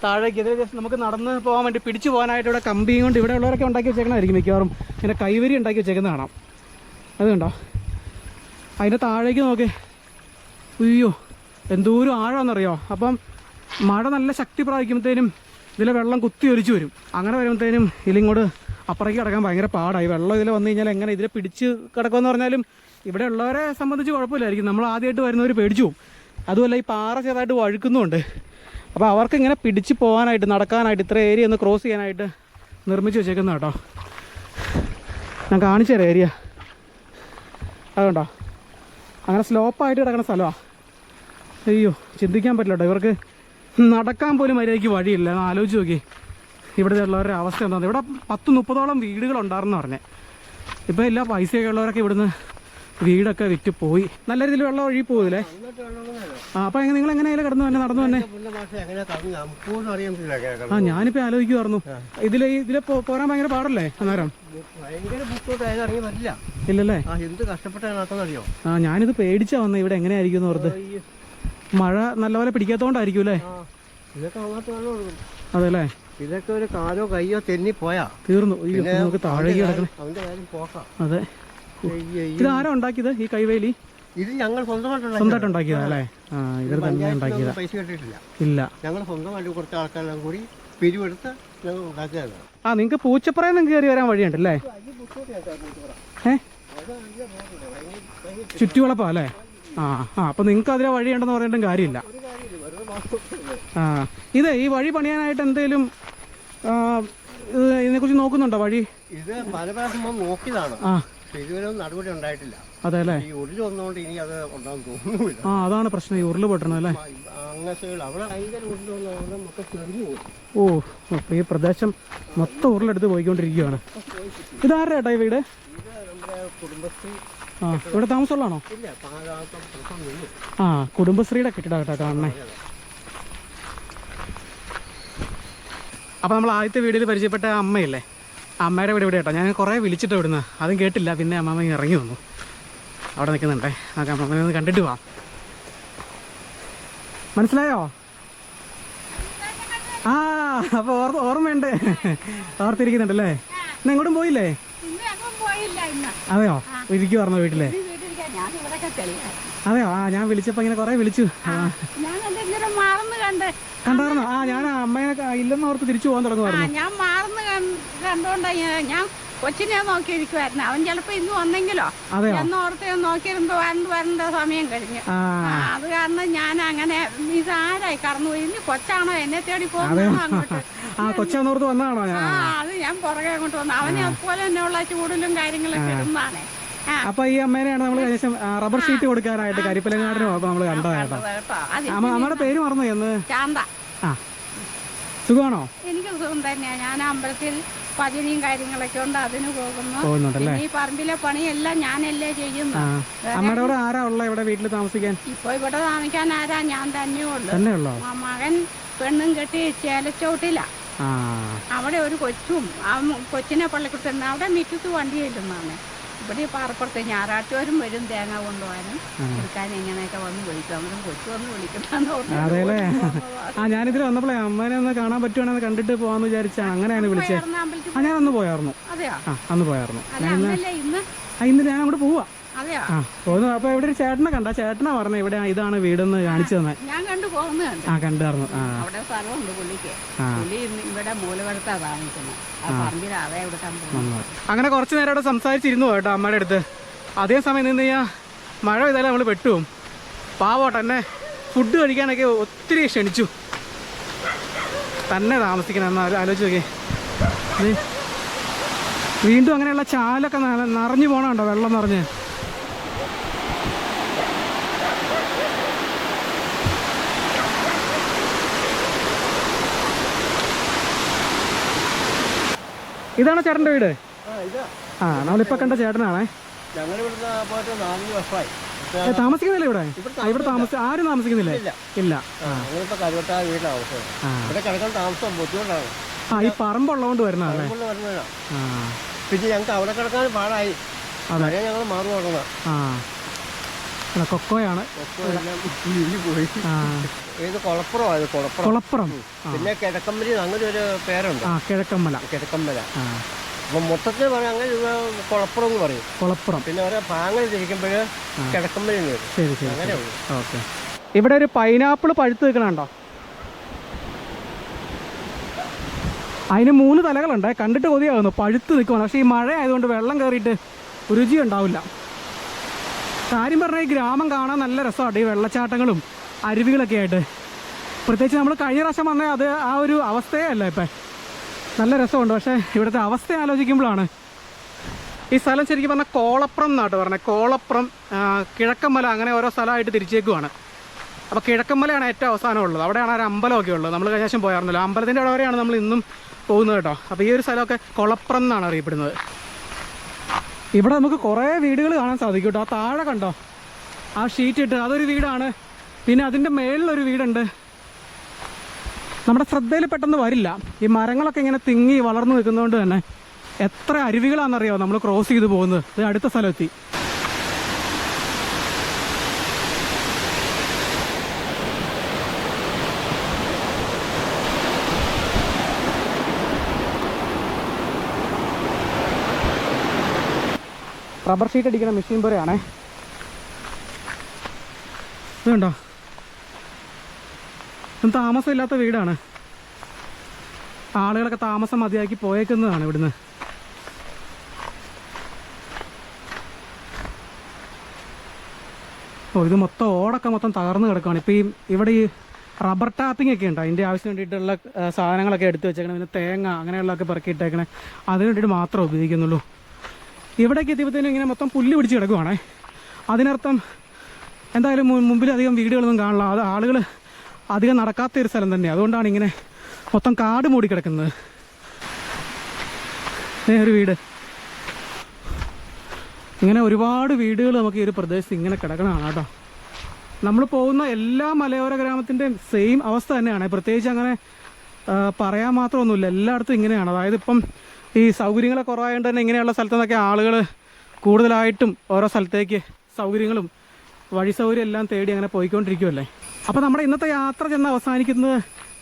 താഴേക്ക് ഇത് നമുക്ക് നടന്ന് പോകാൻ വേണ്ടി പിടിച്ചു പോകാനായിട്ട് ഇവിടെ കമ്പിയും കൊണ്ട് ഇവിടെ ഉള്ളവരൊക്കെ ഉണ്ടാക്കി വെച്ചേക്കണമായിരിക്കും മിക്കവാറും. ഇങ്ങനെ കൈവരി ഉണ്ടാക്കി വെച്ചേക്കുന്ന കാണാം. അത് കണ്ടോ, അതിൻ്റെ താഴേക്ക് നോക്കി. അയ്യോ, എന്തോരം ആഴമാണെന്നറിയോ. അപ്പം മഴ നല്ല ശക്തി പ്രാപിക്കുമ്പോഴത്തേനും ഇതിലെ വെള്ളം കുത്തി ഒലിച്ചു വരും. അങ്ങനെ വരുമ്പോഴത്തേനും ഇതിലിങ്ങോട്ട് അപ്പുറേക്ക് കിടക്കാൻ ഭയങ്കര പാടായി. വെള്ളം ഇതിൽ വന്നു കഴിഞ്ഞാൽ എങ്ങനെ ഇതിൽ പിടിച്ച് കിടക്കുമെന്ന് പറഞ്ഞാലും ഇവിടെ ഉള്ളവരെ സംബന്ധിച്ച് കുഴപ്പമില്ലായിരിക്കും. നമ്മൾ ആദ്യമായിട്ട് വരുന്നവർ പേടിച്ചു പോകും. അതുമല്ല ഈ പാറ ചെറുതായിട്ട് വഴുക്കുന്നുമുണ്ട്. അപ്പോൾ അവർക്ക് ഇങ്ങനെ പിടിച്ച് പോകാനായിട്ട് നടക്കാനായിട്ട് ഇത്ര ഏരിയ ഒന്ന് ക്രോസ് ചെയ്യാനായിട്ട് നിർമ്മിച്ച് വെച്ചേക്കുന്ന കേട്ടോ. ഞാൻ കാണിച്ചു തരാം ഏരിയ. അതുകൊണ്ടോ അങ്ങനെ സ്ലോപ്പായിട്ട് കിടക്കുന്ന സ്ഥലമാണ്. അയ്യോ ചിന്തിക്കാൻ പറ്റില്ല കേട്ടോ. ഇവർക്ക് നടക്കാൻ പോലും മര്യാദയ്ക്ക് വഴിയില്ല. ഒന്ന് ആലോചിച്ച് നോക്കി ഇവിടുത്തെ ഉള്ളവരുടെ അവസ്ഥ എന്താണെന്ന്. ഇവിടെ 10-30ഓളം വീടുകളുണ്ടായിരുന്നു പറഞ്ഞേ. ഇപ്പോൾ എല്ലാ പൈസയൊക്കെ ഉള്ളവരൊക്കെ ഇവിടുന്ന് വീടൊക്കെ വിറ്റ് പോയി. നല്ല രീതിയിൽ വെള്ളം ഒഴുകി പോകുന്നില്ലേ? അപ്പോൾ നിങ്ങൾ എങ്ങനെയായാലും കിടന്നു തന്നെ നടന്നു തന്നെ? ഞാനിപ്പോൾ ആലോചിക്കുമായിരുന്നു ഇതിലെ പോരാൻ ഭയങ്കര പാടല്ലേ അന്നേരം? ഇല്ലല്ലേ? ഞാനിത് പേടിച്ചാ വന്നത് ഇവിടെ എങ്ങനെയായിരിക്കും ഓർത്ത്. മഴ നല്ലപോലെ പിടിക്കാത്തോണ്ടായിരിക്കും അല്ലേ? അതെ അല്ലേ? ഇതൊക്കെ ഒരു കാലോ കയ്യോ തെന്നി പോയാ തീർന്നു. നമുക്ക് താഴേക്ക് കിടക്കണം. അതെ. ഇത് ആരാ ഉണ്ടാക്കിയത് ഈ കൈവേലി? ഇത് ഞങ്ങൾ സ്വന്തമായിട്ട് ഉണ്ടാക്കിയതാ അല്ലേ? ഇവർ തന്നെ ഉണ്ടാക്കിയതാ. പൈസ കിട്ടിയിട്ടില്ല. ഇല്ല, ഞങ്ങൾ സ്വന്തമായിട്ട് കുറച്ച് ആൾക്കാരെല്ലാം കൂടി പിരിവെടുത്ത് ഞങ്ങൾ ഉണ്ടാക്കിയതാണ്. നിങ്ങൾക്ക് പൂച്ചപ്പുറയിൽ നിന്ന് കയറി വരാൻ വഴിയുണ്ടല്ലേ? ചുറ്റുവളപ്പാ അല്ലേ? അപ്പൊ നിങ്ങൾക്ക് അതിലെ വഴിയുണ്ടെന്ന് പറഞ്ഞിട്ടും കാര്യമില്ല. ഈ വഴി പണിയാനായിട്ട് എന്തെങ്കിലും ഇതിനെക്കുറിച്ച് നോക്കുന്നുണ്ടോ? വഴി ഇത് പല പ്രാവശ്യം നോക്കിയതാണ്. ഇതുവരെ നടപടി ഉണ്ടായിട്ടില്ല. അതെ അല്ലേ? ഈ ഉരുള് വന്നുകൊണ്ട് ഇനി അത് ഉണ്ടാകും തോന്നുന്നില്ല. അതാണ് പ്രശ്നം, ഈ ഉരുള് പൊട്ടണം അല്ലേ? അവിടെ ഭയങ്കര ഉരുള് വന്നവിടെ മൊത്തം ചെറിഞ്ഞു പോകും. ഓ, ഈ പ്രദേശം മൊത്തം ഉരുളെടുത്ത് പോയിക്കൊണ്ടിരിക്കുകയാണ്. ഇതാരുടെ ഏട്ടാ ഈ വീട്? നമ്മുടെ കുടുംബശ്രീ. ഇവിടെ താമസമുള്ളതാണോ? കുടുംബശ്രീയുടെ കെട്ടിടം കേട്ടോ കാണണേ. അപ്പോൾ നമ്മൾ ആദ്യത്തെ വീഡിയോയിൽ പരിചയപ്പെട്ട അമ്മയില്ലേ, അമ്മയുടെ വീട് ഇവിടെ കേട്ടോ. ഞാൻ കുറേ വിളിച്ചിട്ട് ഇവിടുന്ന്, അതും കേട്ടില്ല. പിന്നെ അമ്മമ്മ ഇറങ്ങി വന്നു, അവിടെ നിൽക്കുന്നുണ്ടേ. നമുക്ക് അമ്മമ്മനെ ഒന്ന് കണ്ടിട്ട് പോവാം. മനസ്സിലായോ? അപ്പോൾ ഓർമ്മയുണ്ട്, ഓർത്തിരിക്കുന്നുണ്ടല്ലേ? ഇന്ന് എങ്ങോട്ടും പോയില്ലേ? അതെയോ? ഇരിക്കുവായിരുന്നോ വീട്ടിലെ? അതെയോ? ഞാൻ വിളിച്ചപ്പോൾ ഇങ്ങനെ കുറേ വിളിച്ചു. കണ്ടായിരുന്നോ? ഞാൻ അമ്മയെ ഇല്ലെന്ന് ഓർത്ത് തിരിച്ചു പോകാൻ തുടങ്ങുമായിരുന്നു. ഞാൻ മാറുന്ന കണ്ടോണ്ടാ ഞാൻ കൊച്ചിനെ നോക്കിയിരിക്കുവായിരുന്നു. അവൻ ചിലപ്പോ ഇന്ന് വന്നെങ്കിലോ എന്നോർത്ത് നോക്കിയിരുന്നോ വരേണ്ട സമയം കഴിഞ്ഞു. അത് കാരണം ഞാൻ അങ്ങനെ ഇതാരായി കടന്നുപോയി. ഇനി കൊച്ചാണോ എന്നെ തേടി പോകുന്നതാണോ അങ്ങോട്ട്? കൊച്ചാന്നോർത്ത് വന്നതാണോ? അത് ഞാൻ പുറകെ അങ്ങോട്ട് വന്നു. അവനെ അതുപോലെ തന്നെ ഉള്ള ചൂടിലും കാര്യങ്ങളൊക്കെ ഇരുന്നാണ്. അപ്പൊ ഈ അമ്മേനെയാണ് നമ്മൾ ഏകദേശം റബ്ബർ ഷീറ്റ് കൊടുക്കാനായിട്ട് കരിപ്പലങ്ങാടിന് പോയപ്പോ നമ്മള് കണ്ടതായിട്ടോ. അമ്മയുടെ പേര് മറന്നു എന്ന്? ശാന്ത. സുഖമാണോ? എനിക്ക് സുഖം തന്നെയാ. ഞാൻ അമ്പലത്തിൽ ഭജനയും കാര്യങ്ങളൊക്കെ ഉണ്ട്, അതിന് പോകുന്നു. ഈ പറമ്പിലെ പണിയെല്ലാം ഞാനല്ലേ ചെയ്യുന്നു. അമ്മയുടെ കൂടെ ആരാ ഉള്ള ഇവിടെ വീട്ടിൽ താമസിക്കാൻ? ഇപ്പൊ ഇവിടെ താമസിക്കാൻ ആരാ? ഞാൻ തന്നെയുള്ളൂ. മകൻ പെണ്ണും കെട്ടി ചേലച്ചോട്ടില്ല. അവിടെ ഒരു കൊച്ചും കൊച്ചിനെ പള്ളിക്കുടുത്തുണ്ട്. അവിടെ മിറ്റത്ത് വണ്ടി ചെല്ലുന്നതാണ്. ഇവിടെ പാറപ്പുറത്ത് ഞായറാഴ്ചവരും വരും തേങ്ങ കൊണ്ടുപോകാനും എടുക്കാൻ ഇങ്ങനെയൊക്കെ വന്ന് വിളിക്കും. അവരും കൊച്ചു വന്ന് വിളിക്കണമെന്ന്. ഞാനിതിൽ വന്നപ്പോഴേ അമ്മേനെ ഒന്ന് കാണാൻ പറ്റുവാണെന്ന് കണ്ടിട്ട് പോവാന്ന് വിചാരിച്ചാണ്. അങ്ങനെയാണ് വിളിച്ചത്. ഞാൻ അന്ന് പോയായിരുന്നു. അന്ന് പോയായിരുന്നു. ഇന്ന് ഞാൻ അങ്ങോട്ട് പോവാ. പോകുന്നു. അപ്പൊ ഇവിടെ ഒരു ചേട്ടനെ കണ്ട, ചേട്ടനാ പറഞ്ഞ ഇവിടെ ഇതാണ് വീടെന്ന് കാണിച്ചു തന്നെ. ഞാൻ കണ്ടു പോകുന്നുണ്ട്. കണ്ടായിരുന്നു. അവിടെ സ്ഥലമുണ്ട് പുള്ളിക്ക്. പുള്ളി ഇവിടെ മൂലവെടുത്താ താമസിക്കുന്നത്. അങ്ങനെ കുറച്ച് നേരം അവിടെ സംസാരിച്ചിരുന്നു കേട്ടോ അമ്മയുടെ അടുത്ത്. അതേ സമയം നിന്ന് കഴിഞ്ഞാൽ മഴ പെയ്താലും നമ്മൾ പെട്ടുപോകും. പാവോട്ടെ, എന്നെ ഫുഡ് കഴിക്കാനൊക്കെ ഒത്തിരി ക്ഷണിച്ചു. തന്നെ താമസിക്കണം എന്ന് ആലോചിച്ച് നോക്കി. വീണ്ടും അങ്ങനെയുള്ള ചാലൊക്കെ നിറഞ്ഞു പോകണുണ്ടോ, വെള്ളം നിറഞ്ഞ്. ഇതാണോ ചേട്ടൻ്റെ വീട്? നമ്മളിപ്പോൾ കണ്ട ചേട്ടനാണേ. താമസിക്കുന്നില്ല ഇവിടെ? ഇവിടെ ആരും താമസിക്കുന്നില്ലേ? ഇല്ല. ഈ പറമ്പുള്ളതുകൊണ്ട് വരുന്നതല്ലേ? പിന്നെ ഞങ്ങൾക്ക് അവിടെ കിടക്കാൻ പാടായി. ഞങ്ങൾ മാറുവാണ്. കൊക്കോയാണ്. കൊളപ്പുറം. പിന്നെ കിഴക്കമ്പലി അങ്ങനെ ഒരു പേരുണ്ട്. കിഴക്കമ്പല. അപ്പൊ മൊത്തത്തിൽ പറയാം അങ്ങനെ കുളപ്പുറം എന്ന് പറയും. കുളപ്പുറം. പിന്നെ ഓരോ ഭാഗങ്ങൾ തിരിക്കുമ്പോൾ കിഴക്കമ്പലി വരും. ശരി. അങ്ങനെ ഉള്ളൂ. ഓക്കെ. ഇവിടെ ഒരു പൈനാപ്പിൾ പഴുത്ത് നിൽക്കണുണ്ടോ? അതിന് 3 തലകളുണ്ട്. കണ്ടിട്ട് കൊതിയാകുന്നു, പഴുത്ത് നിൽക്കുവാണ്. പക്ഷേ ഈ മഴ ആയതുകൊണ്ട് വെള്ളം കയറിയിട്ട് രുചി ഉണ്ടാവില്ല. കാര്യം പറഞ്ഞാൽ ഈ ഗ്രാമം കാണാൻ നല്ല രസമാണ്, ഈ വെള്ളച്ചാട്ടങ്ങളും അരുവികളൊക്കെ ആയിട്ട്. പ്രത്യേകിച്ച് നമ്മൾ കഴിഞ്ഞ പ്രാവശ്യം വന്നാൽ അത് ആ ഒരു അവസ്ഥയേ അല്ല ഇപ്പം. നല്ല രസമുണ്ട്. പക്ഷേ ഇവിടുത്തെ അവസ്ഥ ആലോചിക്കുമ്പോഴാണ്. ഈ സ്ഥലം ശരിക്കും പറഞ്ഞാൽ കോളപ്രം എന്നാട്ടോ പറഞ്ഞത്. കോളപ്രം, കിഴക്കമ്മല, അങ്ങനെ ഓരോ സ്ഥലമായിട്ട് തിരിച്ചേക്കുവാണ്. അപ്പോൾ കിഴക്കമ്മലയാണ് ഏറ്റവും അവസാനമുള്ളത്. അവിടെയാണ് ഒരു അമ്പലമൊക്കെ ഉള്ളത്. നമ്മൾ കഴിഞ്ഞ പ്രാവശ്യം പോയായിരുന്നല്ലോ, അമ്പലത്തിൻ്റെ അവിടെ വരെയാണ് നമ്മൾ ഇന്നും പോകുന്നത് കേട്ടോ. അപ്പോൾ ഈ ഒരു സ്ഥലമൊക്കെ കുളപ്രം എന്നാണ് അറിയപ്പെടുന്നത്. ഇവിടെ നമുക്ക് കുറേ വീടുകൾ കാണാൻ സാധിക്കും കേട്ടോ. ആ താഴെ കണ്ടോ, ആ ഷീറ്റ് ഇട്ട് അതൊരു വീടാണ്. പിന്നെ അതിൻ്റെ മേളിലൊരു വീടുണ്ട്. നമ്മുടെ ശ്രദ്ധയിൽ പെട്ടെന്ന് വരില്ല. ഈ മരങ്ങളൊക്കെ ഇങ്ങനെ തിങ്ങി വളർന്നു നിൽക്കുന്നതുകൊണ്ട് തന്നെ എത്ര അരുവികളാണെന്നറിയാമോ നമ്മൾ ക്രോസ് ചെയ്ത് പോകുന്നത്. ഇത് അടുത്ത സ്ഥലമെത്തി. റബ്ബർ ഷീറ്റ് അടിക്കുന്ന മെഷീൻ പോലെയാണേ. ഇതുണ്ടോ, ഇതും താമസമില്ലാത്ത വീടാണ്. ആളുകളൊക്കെ താമസം മതിയാക്കി പോയേക്കുന്നതാണ് ഇവിടുന്ന്. ഇത് മൊത്തം ഓടൊക്കെ മൊത്തം തകർന്ന് കിടക്കുകയാണ്. ഇപ്പോൾ ഇവിടെ ഈ റബ്ബർ ടാപ്പിംഗ് ഒക്കെ ഉണ്ട്. അതിൻ്റെ ആവശ്യം വേണ്ടിയിട്ടുള്ള സാധനങ്ങളൊക്കെ എടുത്ത് വെച്ചേക്കണം. പിന്നെ തേങ്ങ അങ്ങനെയുള്ളതൊക്കെ പെറുക്കിയിട്ടേക്കണേ, അതിന് വേണ്ടിയിട്ട് മാത്രമേ ഉപയോഗിക്കുന്നുള്ളൂ. ഇവിടേക്ക് എത്തിയപ്പോഴത്തേനും ഇങ്ങനെ മൊത്തം പുല്ല് പിടിച്ച് കിടക്കുവാണേ. അതിനർത്ഥം എന്തായാലും മുമ്പിൽ അധികം വീടുകളൊന്നും കാണില്ല. അത് ആളുകൾ അധികം നടക്കാത്തൊരു സ്ഥലം തന്നെയാണ്. അതുകൊണ്ടാണ് ഇങ്ങനെ മൊത്തം കാട് മൂടി കിടക്കുന്നത്. ഒരു വീട്, ഇങ്ങനെ ഒരുപാട് വീടുകൾ നമുക്ക് ഈ ഒരു പ്രദേശത്ത് ഇങ്ങനെ കിടക്കണതാണ് കേട്ടോ. നമ്മൾ പോകുന്ന എല്ലാ മലയോര ഗ്രാമത്തിൻ്റെയും സെയിം അവസ്ഥ തന്നെയാണ്. പ്രത്യേകിച്ച് അങ്ങനെ പറയാൻ മാത്രമൊന്നുമില്ല, എല്ലായിടത്തും ഇങ്ങനെയാണ്. അതായത് ഇപ്പം ഈ സൗകര്യങ്ങളെ കുറവായതുകൊണ്ട് തന്നെ ഇങ്ങനെയുള്ള സ്ഥലത്തു നിന്നൊക്കെ ആളുകൾ കൂടുതലായിട്ടും ഓരോ സ്ഥലത്തേക്ക് സൗകര്യങ്ങളും വഴി സൗകര്യം എല്ലാം തേടി അങ്ങനെ പോയിക്കൊണ്ടിരിക്കുമല്ലേ. അപ്പോൾ നമ്മുടെ ഇന്നത്തെ യാത്ര ചെന്ന് അവസാനിക്കുന്നത്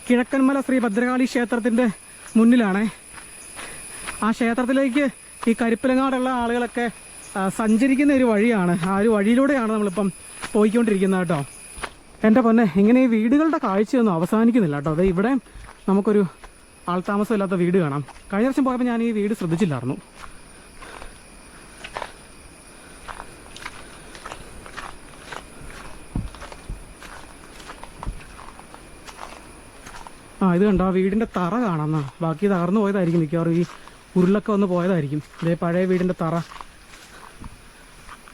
കിഴക്കൻമല ശ്രീ ഭദ്രകാളി ക്ഷേത്രത്തിൻ്റെ മുന്നിലാണ്. ആ ക്ഷേത്രത്തിലേക്ക് ഈ കരിപ്പിലങ്ങാടുള്ള ആളുകളൊക്കെ സഞ്ചരിക്കുന്ന ഒരു വഴിയാണ്. ആ ഒരു വഴിയിലൂടെയാണ് നമ്മളിപ്പം പോയിക്കൊണ്ടിരിക്കുന്നത് കേട്ടോ. എൻ്റെ പൊന്നെ, ഇങ്ങനെ ഈ വീടുകളുടെ കാഴ്ചയൊന്നും അവസാനിക്കുന്നില്ല കേട്ടോ. അത് ഇവിടെ നമുക്കൊരു ആൾതാമസമില്ലാത്ത വീട് കാണാം. കഴിഞ്ഞ വർഷം പോയപ്പോൾ ഞാൻ ഈ വീട് ശ്രദ്ധിച്ചില്ലായിരുന്നു. ഇത് കണ്ടോ, ആ വീടിൻ്റെ തറ കാണാം. ബാക്കി തകർന്നു പോയതായിരിക്കും മിക്കവാറും. ഈ ഉരുളൊക്കെ വന്ന് പോയതായിരിക്കും. ഇതേ പഴയ വീടിൻ്റെ തറ.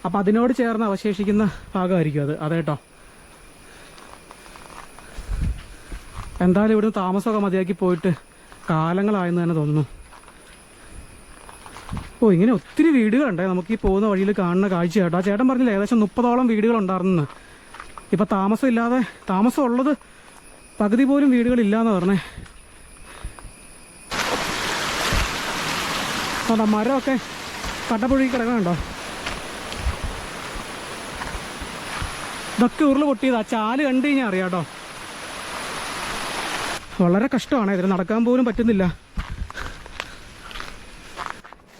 അപ്പം അതിനോട് ചേർന്ന് അവശേഷിക്കുന്ന ഭാഗമായിരിക്കും അത്. അതേട്ടോ, എന്തായാലും ഇവിടുന്ന് താമസമൊക്കെ മതിയാക്കി പോയിട്ട് കാലങ്ങളായെന്ന് തന്നെ തോന്നുന്നു. ഇങ്ങനെ ഒത്തിരി വീടുകളുണ്ടേ നമുക്ക് ഈ പോകുന്ന വഴിയിൽ കാണുന്ന കാഴ്ച കേട്ടോ. ആ ചേട്ടൻ പറഞ്ഞില്ല ഏകദേശം 30ഓളം വീടുകളുണ്ടായിരുന്നു. ഇപ്പം താമസമില്ലാതെ, താമസമുള്ളത് പകുതി പോലും വീടുകളില്ലാന്ന് പറഞ്ഞേ. അതാ മരമൊക്കെ കട്ടപ്പുഴുകി കിടക്കണുണ്ടോ. ഇതൊക്കെ ഉരുള് പൊട്ടിയതാ. ചാല് കണ്ടു കഴിഞ്ഞാൽ അറിയാം കേട്ടോ. വളരെ കഷ്ടമാണ്, ഇതിന് നടക്കാൻ പോലും പറ്റുന്നില്ല.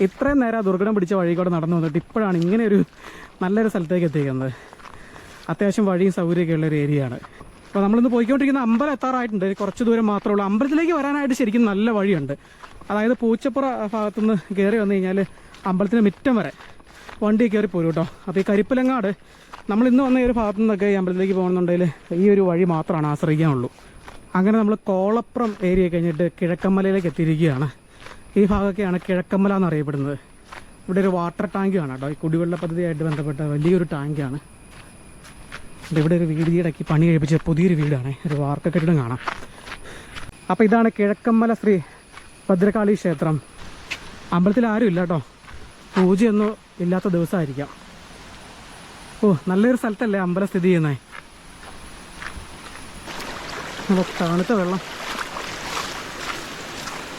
ഇത്രയും നേരം ദുർഘടം പിടിച്ച വഴി കൂടെ നടന്നു വന്നിട്ട് ഇപ്പോഴാണ് ഇങ്ങനെ ഒരു നല്ലൊരു സ്ഥലത്തേക്ക് എത്തിക്കുന്നത്. അത്യാവശ്യം വഴിയും സൗകര്യമൊക്കെ ഉള്ളൊരു ഏരിയയാണ്. അപ്പോൾ നമ്മളിന്ന് പോയിക്കൊണ്ടിരിക്കുന്ന അമ്പലം എത്താറായിട്ടുണ്ട്. കുറച്ച് ദൂരം മാത്രമേ ഉള്ളൂ. അമ്പലത്തിലേക്ക് വരാനായിട്ട് ശരിക്കും നല്ല വഴിയുണ്ട്. അതായത് പൂച്ചപ്പുറ ഭാഗത്തുനിന്ന് കയറി വന്നു കഴിഞ്ഞാൽ അമ്പലത്തിൻ്റെ മുറ്റം വരെ വണ്ടി കയറി പോരും കേട്ടോ. അപ്പോൾ ഈ കരിപ്പിലങ്ങാട് നമ്മളിന്ന് വന്ന ഈ ഒരു ഭാഗത്തു നിന്നൊക്കെ ഈ അമ്പലത്തിലേക്ക് പോകുന്നുണ്ടെങ്കിൽ ഈ ഒരു വഴി മാത്രമാണ് ആശ്രയിക്കാനുള്ളൂ. അങ്ങനെ നമ്മൾ കോളപ്രം ഏരിയ കഴിഞ്ഞിട്ട് കിഴക്കമ്മലയിലേക്ക് എത്തിയിരിക്കുകയാണ്. ഈ ഭാഗമൊക്കെയാണ് കിഴക്കമ്മല എന്നറിയപ്പെടുന്നത്. ഇവിടെ ഒരു വാട്ടർ ടാങ്കാണ് കേട്ടോ. ഈ കുടിവെള്ള പദ്ധതിയായിട്ട് ബന്ധപ്പെട്ട വലിയൊരു ടാങ്കാണ്. ഇവിടെ ഒരു വീട് ഇടയ്ക്ക് പണി കഴിപ്പിച്ച പുതിയൊരു വീടാണ്. ഒരു വാർക്ക കെട്ടിടം കാണാം. അപ്പോൾ ഇതാണ് കിഴക്കമ്മല ശ്രീ ഭദ്രകാളി ക്ഷേത്രം. അമ്പലത്തിൽ ആരും ഇല്ല കേട്ടോ. പൂജയൊന്നും ഇല്ലാത്ത ദിവസമായിരിക്കാം. നല്ലൊരു സ്ഥലത്തല്ലേ അമ്പലം സ്ഥിതി ചെയ്യുന്നത്. തണുത്ത വെള്ളം.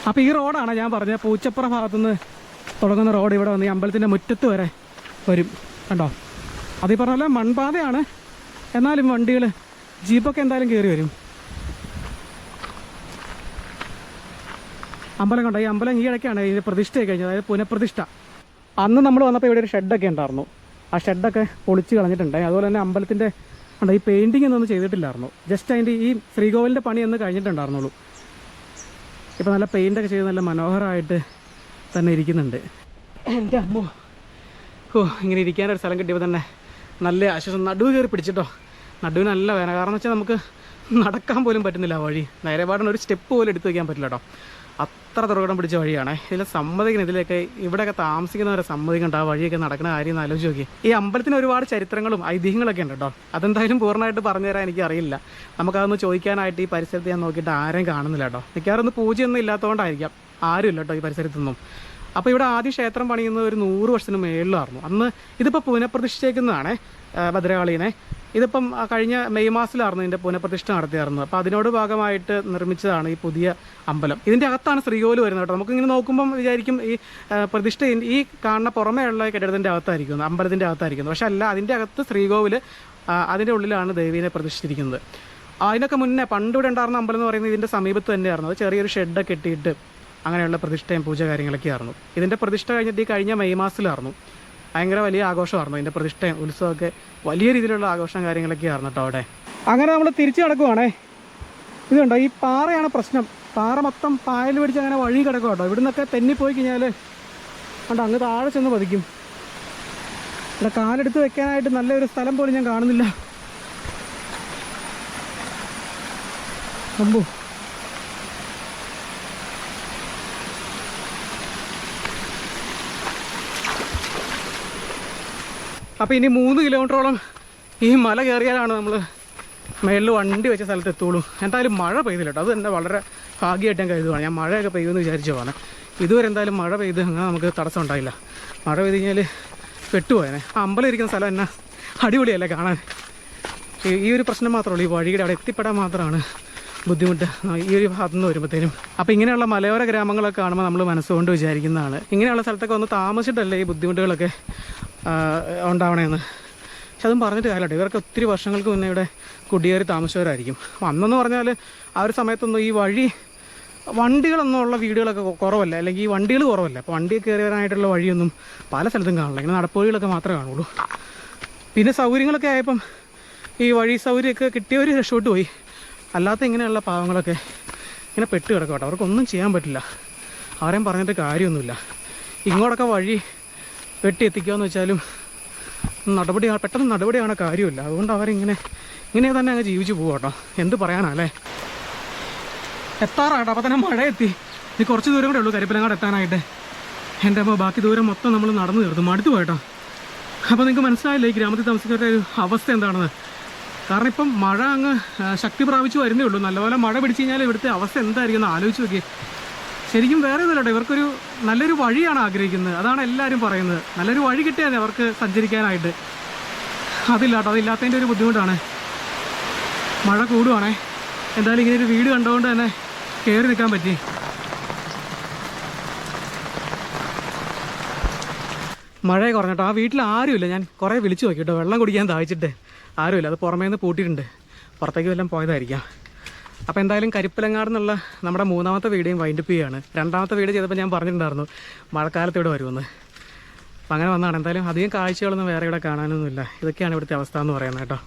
അപ്പോൾ ഈ റോഡാണ് ഞാൻ പറഞ്ഞത്, പൂച്ചപ്പുറ ഭാഗത്തുനിന്ന് തുടങ്ങുന്ന റോഡ് ഇവിടെ വന്ന് ഈ അമ്പലത്തിൻ്റെ മുറ്റത്ത് വരെ വരും കണ്ടോ. അതീ പറഞ്ഞ പോലെ മൺപാതയാണ്, എന്നാലും വണ്ടികൾ ജീപ്പൊക്കെ എന്തായാലും കയറി വരും. അമ്പലം കണ്ടോ. ഈ അമ്പലം ഈ ഇടയ്ക്കാണ് ഇതിൻ്റെ പ്രതിഷ്ഠയൊക്കെ കഴിഞ്ഞത്, അതായത് പുനഃപ്രതിഷ്ഠ. അന്ന് നമ്മൾ വന്നപ്പോൾ ഇവിടെ ഒരു ഷെഡൊക്കെ ഉണ്ടായിരുന്നു. ആ ഷെഡൊക്കെ പൊളിച്ച് കളഞ്ഞിട്ടുണ്ട്. അതുപോലെ തന്നെ അമ്പലത്തിൻ്റെ ഉണ്ട് ഈ പെയിൻറ്റിങ് ഒന്നും ചെയ്തിട്ടില്ലായിരുന്നു. ജസ്റ്റ് അതിൻ്റെ ഈ ശ്രീകോവിലിൻ്റെ പണി എന്ന് കഴിഞ്ഞിട്ടുണ്ടായിരുന്നുള്ളൂ. ഇപ്പോൾ നല്ല പെയിൻ്റൊക്കെ ചെയ്ത് നല്ല മനോഹരമായിട്ട് തന്നെ ഇരിക്കുന്നുണ്ട്. എൻ്റെ അമ്മോ, ഓ ഇങ്ങനെ ഇരിക്കാനൊരു സ്ഥലം കിട്ടിയപ്പോൾ തന്നെ നല്ല ആശ്വാസം. നടുവ് കയറി പിടിച്ചിട്ടോ, നടുവിന് നല്ല വേദന. കാരണം എന്ന് വെച്ചാൽ നമുക്ക് നടക്കാൻ പോലും പറ്റുന്നില്ല വഴി. നേരെ പാടിന് ഒരു സ്റ്റെപ്പ് പോലും എടുത്ത് വയ്ക്കാൻ പറ്റില്ല കേട്ടോ, അത്ര ദുർഘടം പിടിച്ച വഴിയാണ്. ഇതിൽ സമ്മതിക്കണം, ഇതിലൊക്കെ ഇവിടെയൊക്കെ താമസിക്കുന്നവരെ സമ്മതിക്കണ്ട ആ വഴിയൊക്കെ നടക്കുന്ന കാര്യം എന്ന് ആലോചിച്ച് നോക്കി. ഈ അമ്പലത്തിന് ഒരുപാട് ചരിത്രങ്ങളും ഐതിഹ്യങ്ങളൊക്കെ ഉണ്ട് കേട്ടോ. അതെന്തായാലും പൂർണ്ണമായിട്ട് പറഞ്ഞുതരാൻ എനിക്ക് അറിയില്ല. നമുക്കതൊന്ന് ചോദിക്കാനായിട്ട് ഈ പരിസരത്ത് ഞാൻ നോക്കിയിട്ട് ആരെയും കാണുന്നില്ല കേട്ടോ. മിക്കവാറും ഒന്ന് പൂജയൊന്നും ഇല്ലാത്തതുകൊണ്ടായിരിക്കാം ആരും ഇല്ല കേട്ടോ ഈ പരിസരത്തൊന്നും. അപ്പോൾ ഇവിടെ ആദ്യം ക്ഷേത്രം പണിയുന്നത് ഒരു 100 വർഷത്തിന് മേളിലായിരുന്നു. അന്ന് ഇതിപ്പോൾ പുനഃപ്രതിഷ്ഠിച്ചേക്കുന്നതാണ് ഭദ്രകാളീനെ. ഇതിപ്പം കഴിഞ്ഞ മെയ് മാസത്തിലായിരുന്നു ഇതിൻ്റെ പുനഃപ്രതിഷ്ഠ നടത്തിയായിരുന്നു. അപ്പോൾ അതിനോട് ഭാഗമായിട്ട് നിർമ്മിച്ചതാണ് ഈ പുതിയ അമ്പലം. ഇതിൻ്റെ അകത്താണ് ശ്രീകോവിൽ വരുന്നത് കേട്ടോ. നമുക്കിങ്ങനെ നോക്കുമ്പം വിചാരിക്കും ഈ പ്രതിഷ്ഠ ഈ കാണുന്ന പുറമേ ഉള്ള കെട്ടിടത്തിൻ്റെ അകത്തായിരിക്കുന്നത്, അമ്പലത്തിൻ്റെ അകത്തായിരിക്കുന്നത്. പക്ഷെ അല്ല, അതിൻ്റെ അകത്ത് ശ്രീകോവിൽ, അതിൻ്റെ ഉള്ളിലാണ് ദേവീനെ പ്രതിഷ്ഠിച്ചിരിക്കുന്നത്. അതിനൊക്കെ മുന്നേ പണ്ട് ഇവിടെ ഉണ്ടായിരുന്ന അമ്പലം എന്ന് പറയുന്നത് ഇതിൻ്റെ സമീപത്ത് തന്നെയായിരുന്നു. അത് ചെറിയൊരു ഷെഡൊക്കെ ഇട്ടിട്ട് അങ്ങനെയുള്ള പ്രതിഷ്ഠയും പൂജ കാര്യങ്ങളൊക്കെ ആയിരുന്നു. ഇതിൻ്റെ പ്രതിഷ്ഠ കഴിഞ്ഞിട്ട് ഈ കഴിഞ്ഞ മെയ് മാസത്തിലായിരുന്നു. ഭയങ്കര വലിയ ആഘോഷമായിരുന്നു ഇതിൻ്റെ പ്രതിഷ്ഠയും ഉത്സവമൊക്കെ, വലിയ രീതിയിലുള്ള ആഘോഷം കാര്യങ്ങളൊക്കെ ആയിരുന്നു കേട്ടോ അവിടെ. അങ്ങനെ നമ്മൾ തിരിച്ചു കിടക്കുവാണേ. ഇതുണ്ടോ, ഈ പാറയാണ് പ്രശ്നം. പാറ മൊത്തം പായൽ പിടിച്ച് അങ്ങനെ വഴി കിടക്കും കേട്ടോ. ഇവിടെ നിന്നൊക്കെ തെന്നിപ്പോയി കഴിഞ്ഞാൽ കണ്ടോ അങ്ങ് താഴെ ചെന്ന് പതിക്കും. ഇവിടെ കാലെടുത്ത് വെക്കാനായിട്ട് നല്ലൊരു സ്ഥലം പോലും ഞാൻ കാണുന്നില്ല. അമ്പോ, അപ്പോൾ ഇനി 3 കിലോമീറ്ററോളം ഈ മല കയറിയാലാണ് നമ്മൾ മേളിൽ വണ്ടി വെച്ച സ്ഥലത്ത് എത്തുള്ളൂ. എന്തായാലും മഴ പെയ്തില്ല കേട്ടോ, അത് തന്നെ വളരെ ഭാഗ്യമായിട്ട് ഞാൻ കരുതുവാണ്. ഞാൻ മഴയൊക്കെ പെയ്യുമെന്ന് വിചാരിച്ചു പോകാൻ. ഇതുവരെ എന്തായാലും മഴ പെയ്ത് അങ്ങനെ നമുക്ക് തടസ്സം ഉണ്ടായില്ല. മഴ പെയ്ത് കഴിഞ്ഞാൽ പെട്ടുപോയനെ. ആ അമ്പലം ഇരിക്കുന്ന സ്ഥലം എന്നാ അടിപൊളിയല്ലേ കാണാൻ. ഈ ഒരു പ്രശ്നം മാത്രമേ ഉള്ളൂ, ഈ വഴിയുടെ അവിടെ എത്തിപ്പെടാൻ മാത്രമാണ് ബുദ്ധിമുട്ട് ഈ ഒരു ഭാഗത്തു നിന്ന് വരുമ്പോഴത്തേനും. അപ്പോൾ ഇങ്ങനെയുള്ള മലയോര ഗ്രാമങ്ങളൊക്കെ കാണുമ്പോൾ നമ്മൾ മനസ്സുകൊണ്ട് വിചാരിക്കുന്നതാണ് ഇങ്ങനെയുള്ള സ്ഥലത്തൊക്കെ ഒന്ന് താമസിച്ചിട്ടല്ലേ ഈ ബുദ്ധിമുട്ടുകളൊക്കെ ഉണ്ടാവണേന്ന്. പക്ഷെ അതും പറഞ്ഞിട്ട് കാര്യമില്ല, ഇവർക്ക് ഒത്തിരി വർഷങ്ങൾക്ക് മുന്നേ ഇവിടെ കുടിയേറി താമസിച്ചവരായിരിക്കും. അന്നെന്ന് പറഞ്ഞാൽ ആ ഒരു സമയത്തൊന്നും ഈ വഴി വണ്ടികളൊന്നും ഉള്ള വീടുകളൊക്കെ കുറവല്ല, അല്ലെങ്കിൽ ഈ വണ്ടികൾ കുറവല്ല. അപ്പോൾ വണ്ടി കയറി വരാനായിട്ടുള്ള വഴിയൊന്നും പല സ്ഥലത്തും കാണില്ല, ഇങ്ങനെ നടപ്പുവഴികളൊക്കെ മാത്രമേ കാണുള്ളൂ. പിന്നെ സൗകര്യങ്ങളൊക്കെ ആയപ്പം ഈ വഴി സൗകര്യമൊക്കെ കിട്ടിയവർ രക്ഷപ്പെട്ടു പോയി. അല്ലാത്ത ഇങ്ങനെയുള്ള പാവങ്ങളൊക്കെ ഇങ്ങനെ പെട്ട് കിടക്കും കേട്ടോ. അവർക്കൊന്നും ചെയ്യാൻ പറ്റില്ല, ആരെയും പറഞ്ഞിട്ട് കാര്യമൊന്നുമില്ല. ഇങ്ങോട്ടൊക്കെ വഴി വെട്ടി എത്തിക്കുകയെന്ന് വെച്ചാലും പെട്ടെന്ന് നടപടിയാണ് കാര്യമില്ല. അതുകൊണ്ട് അവരിങ്ങനെ തന്നെ അങ്ങ് ജീവിച്ചു പോകും കേട്ടോ. എന്ത് പറയാനല്ലേ, എത്താറാട്ടോ. അപ്പോൾ തന്നെ മഴ എത്തി. ഇത് കുറച്ച് ദൂരം കൂടെ ഉള്ളൂ കരിപ്പലങ്ങാട് എത്താനായിട്ട്. എൻ്റെ അപ്പോൾ ബാക്കി ദൂരം മൊത്തം നമ്മൾ നടന്നു തീർത്തു, മടുത്തു പോയിട്ടോ. അപ്പോൾ നിങ്ങൾക്ക് മനസ്സിലായില്ലേ ഈ ഗ്രാമത്തിൽ താമസിക്കുന്നവരുടെ ഒരു അവസ്ഥ എന്താണെന്ന്. കാരണം ഇപ്പം മഴ അങ്ങ് ശക്തി പ്രാപിച്ചു വരുന്നേ ഉള്ളൂ. നല്ലപോലെ മഴ പിടിച്ചു കഴിഞ്ഞാൽ ഇവിടുത്തെ അവസ്ഥ എന്തായിരിക്കും എന്ന് ആലോചിച്ച് നോക്കി. ശരിക്കും വേറെ ഒന്നുമില്ല, ഇവർക്കൊരു നല്ലൊരു വഴിയാണ് ആഗ്രഹിക്കുന്നത്. അതാണ് എല്ലാവരും പറയുന്നത്. നല്ലൊരു വഴി കിട്ടിയാൽ അവർക്ക് സഞ്ചരിക്കാനായിട്ട്. അതില്ല കേട്ടോ, അതില്ലാത്തതിൻ്റെ ഒരു ബുദ്ധിമുട്ടാണ്. മഴ കൂടുവാണേ. എന്തായാലും ഇങ്ങനെ ഒരു വീട് കണ്ടുകൊണ്ട് തന്നെ കയറി നിൽക്കാൻ പറ്റി. മഴ കുറഞ്ഞിട്ടോ. ആ വീട്ടിൽ ആരുമില്ല. ഞാൻ കുറേ വിളിച്ചു നോക്കി കേട്ടോ, വെള്ളം കുടിക്കാൻ ദാഹിച്ചിട്ട്. ആരുമില്ല, അത് പുറമേ നിന്ന് പൂട്ടിയിട്ടുണ്ട്. പുറത്തേക്ക് വല്ലതും പോയതായിരിക്കാം. അപ്പോൾ എന്തായാലും കരിപ്പലങ്ങാട് എന്നുള്ള നമ്മുടെ 3ാമത്തെ വീഡിയോയും വൈൻഡപ്പ് ചെയ്യുകയാണ്. 2ാമത്തെ വീഡിയോ ചെയ്തപ്പോൾ ഞാൻ പറഞ്ഞിട്ടുണ്ടായിരുന്നു മഴക്കാലത്ത് ഇവിടെ വരുമെന്ന്. അപ്പം അങ്ങനെ വന്നതാണ്. എന്തായാലും അധികം കാഴ്ചകളൊന്നും വേറെ ഇവിടെ കാണാനൊന്നുമില്ല. ഇതൊക്കെയാണ് ഇവിടുത്തെ അവസ്ഥ എന്ന് പറയുന്നത് കേട്ടോ.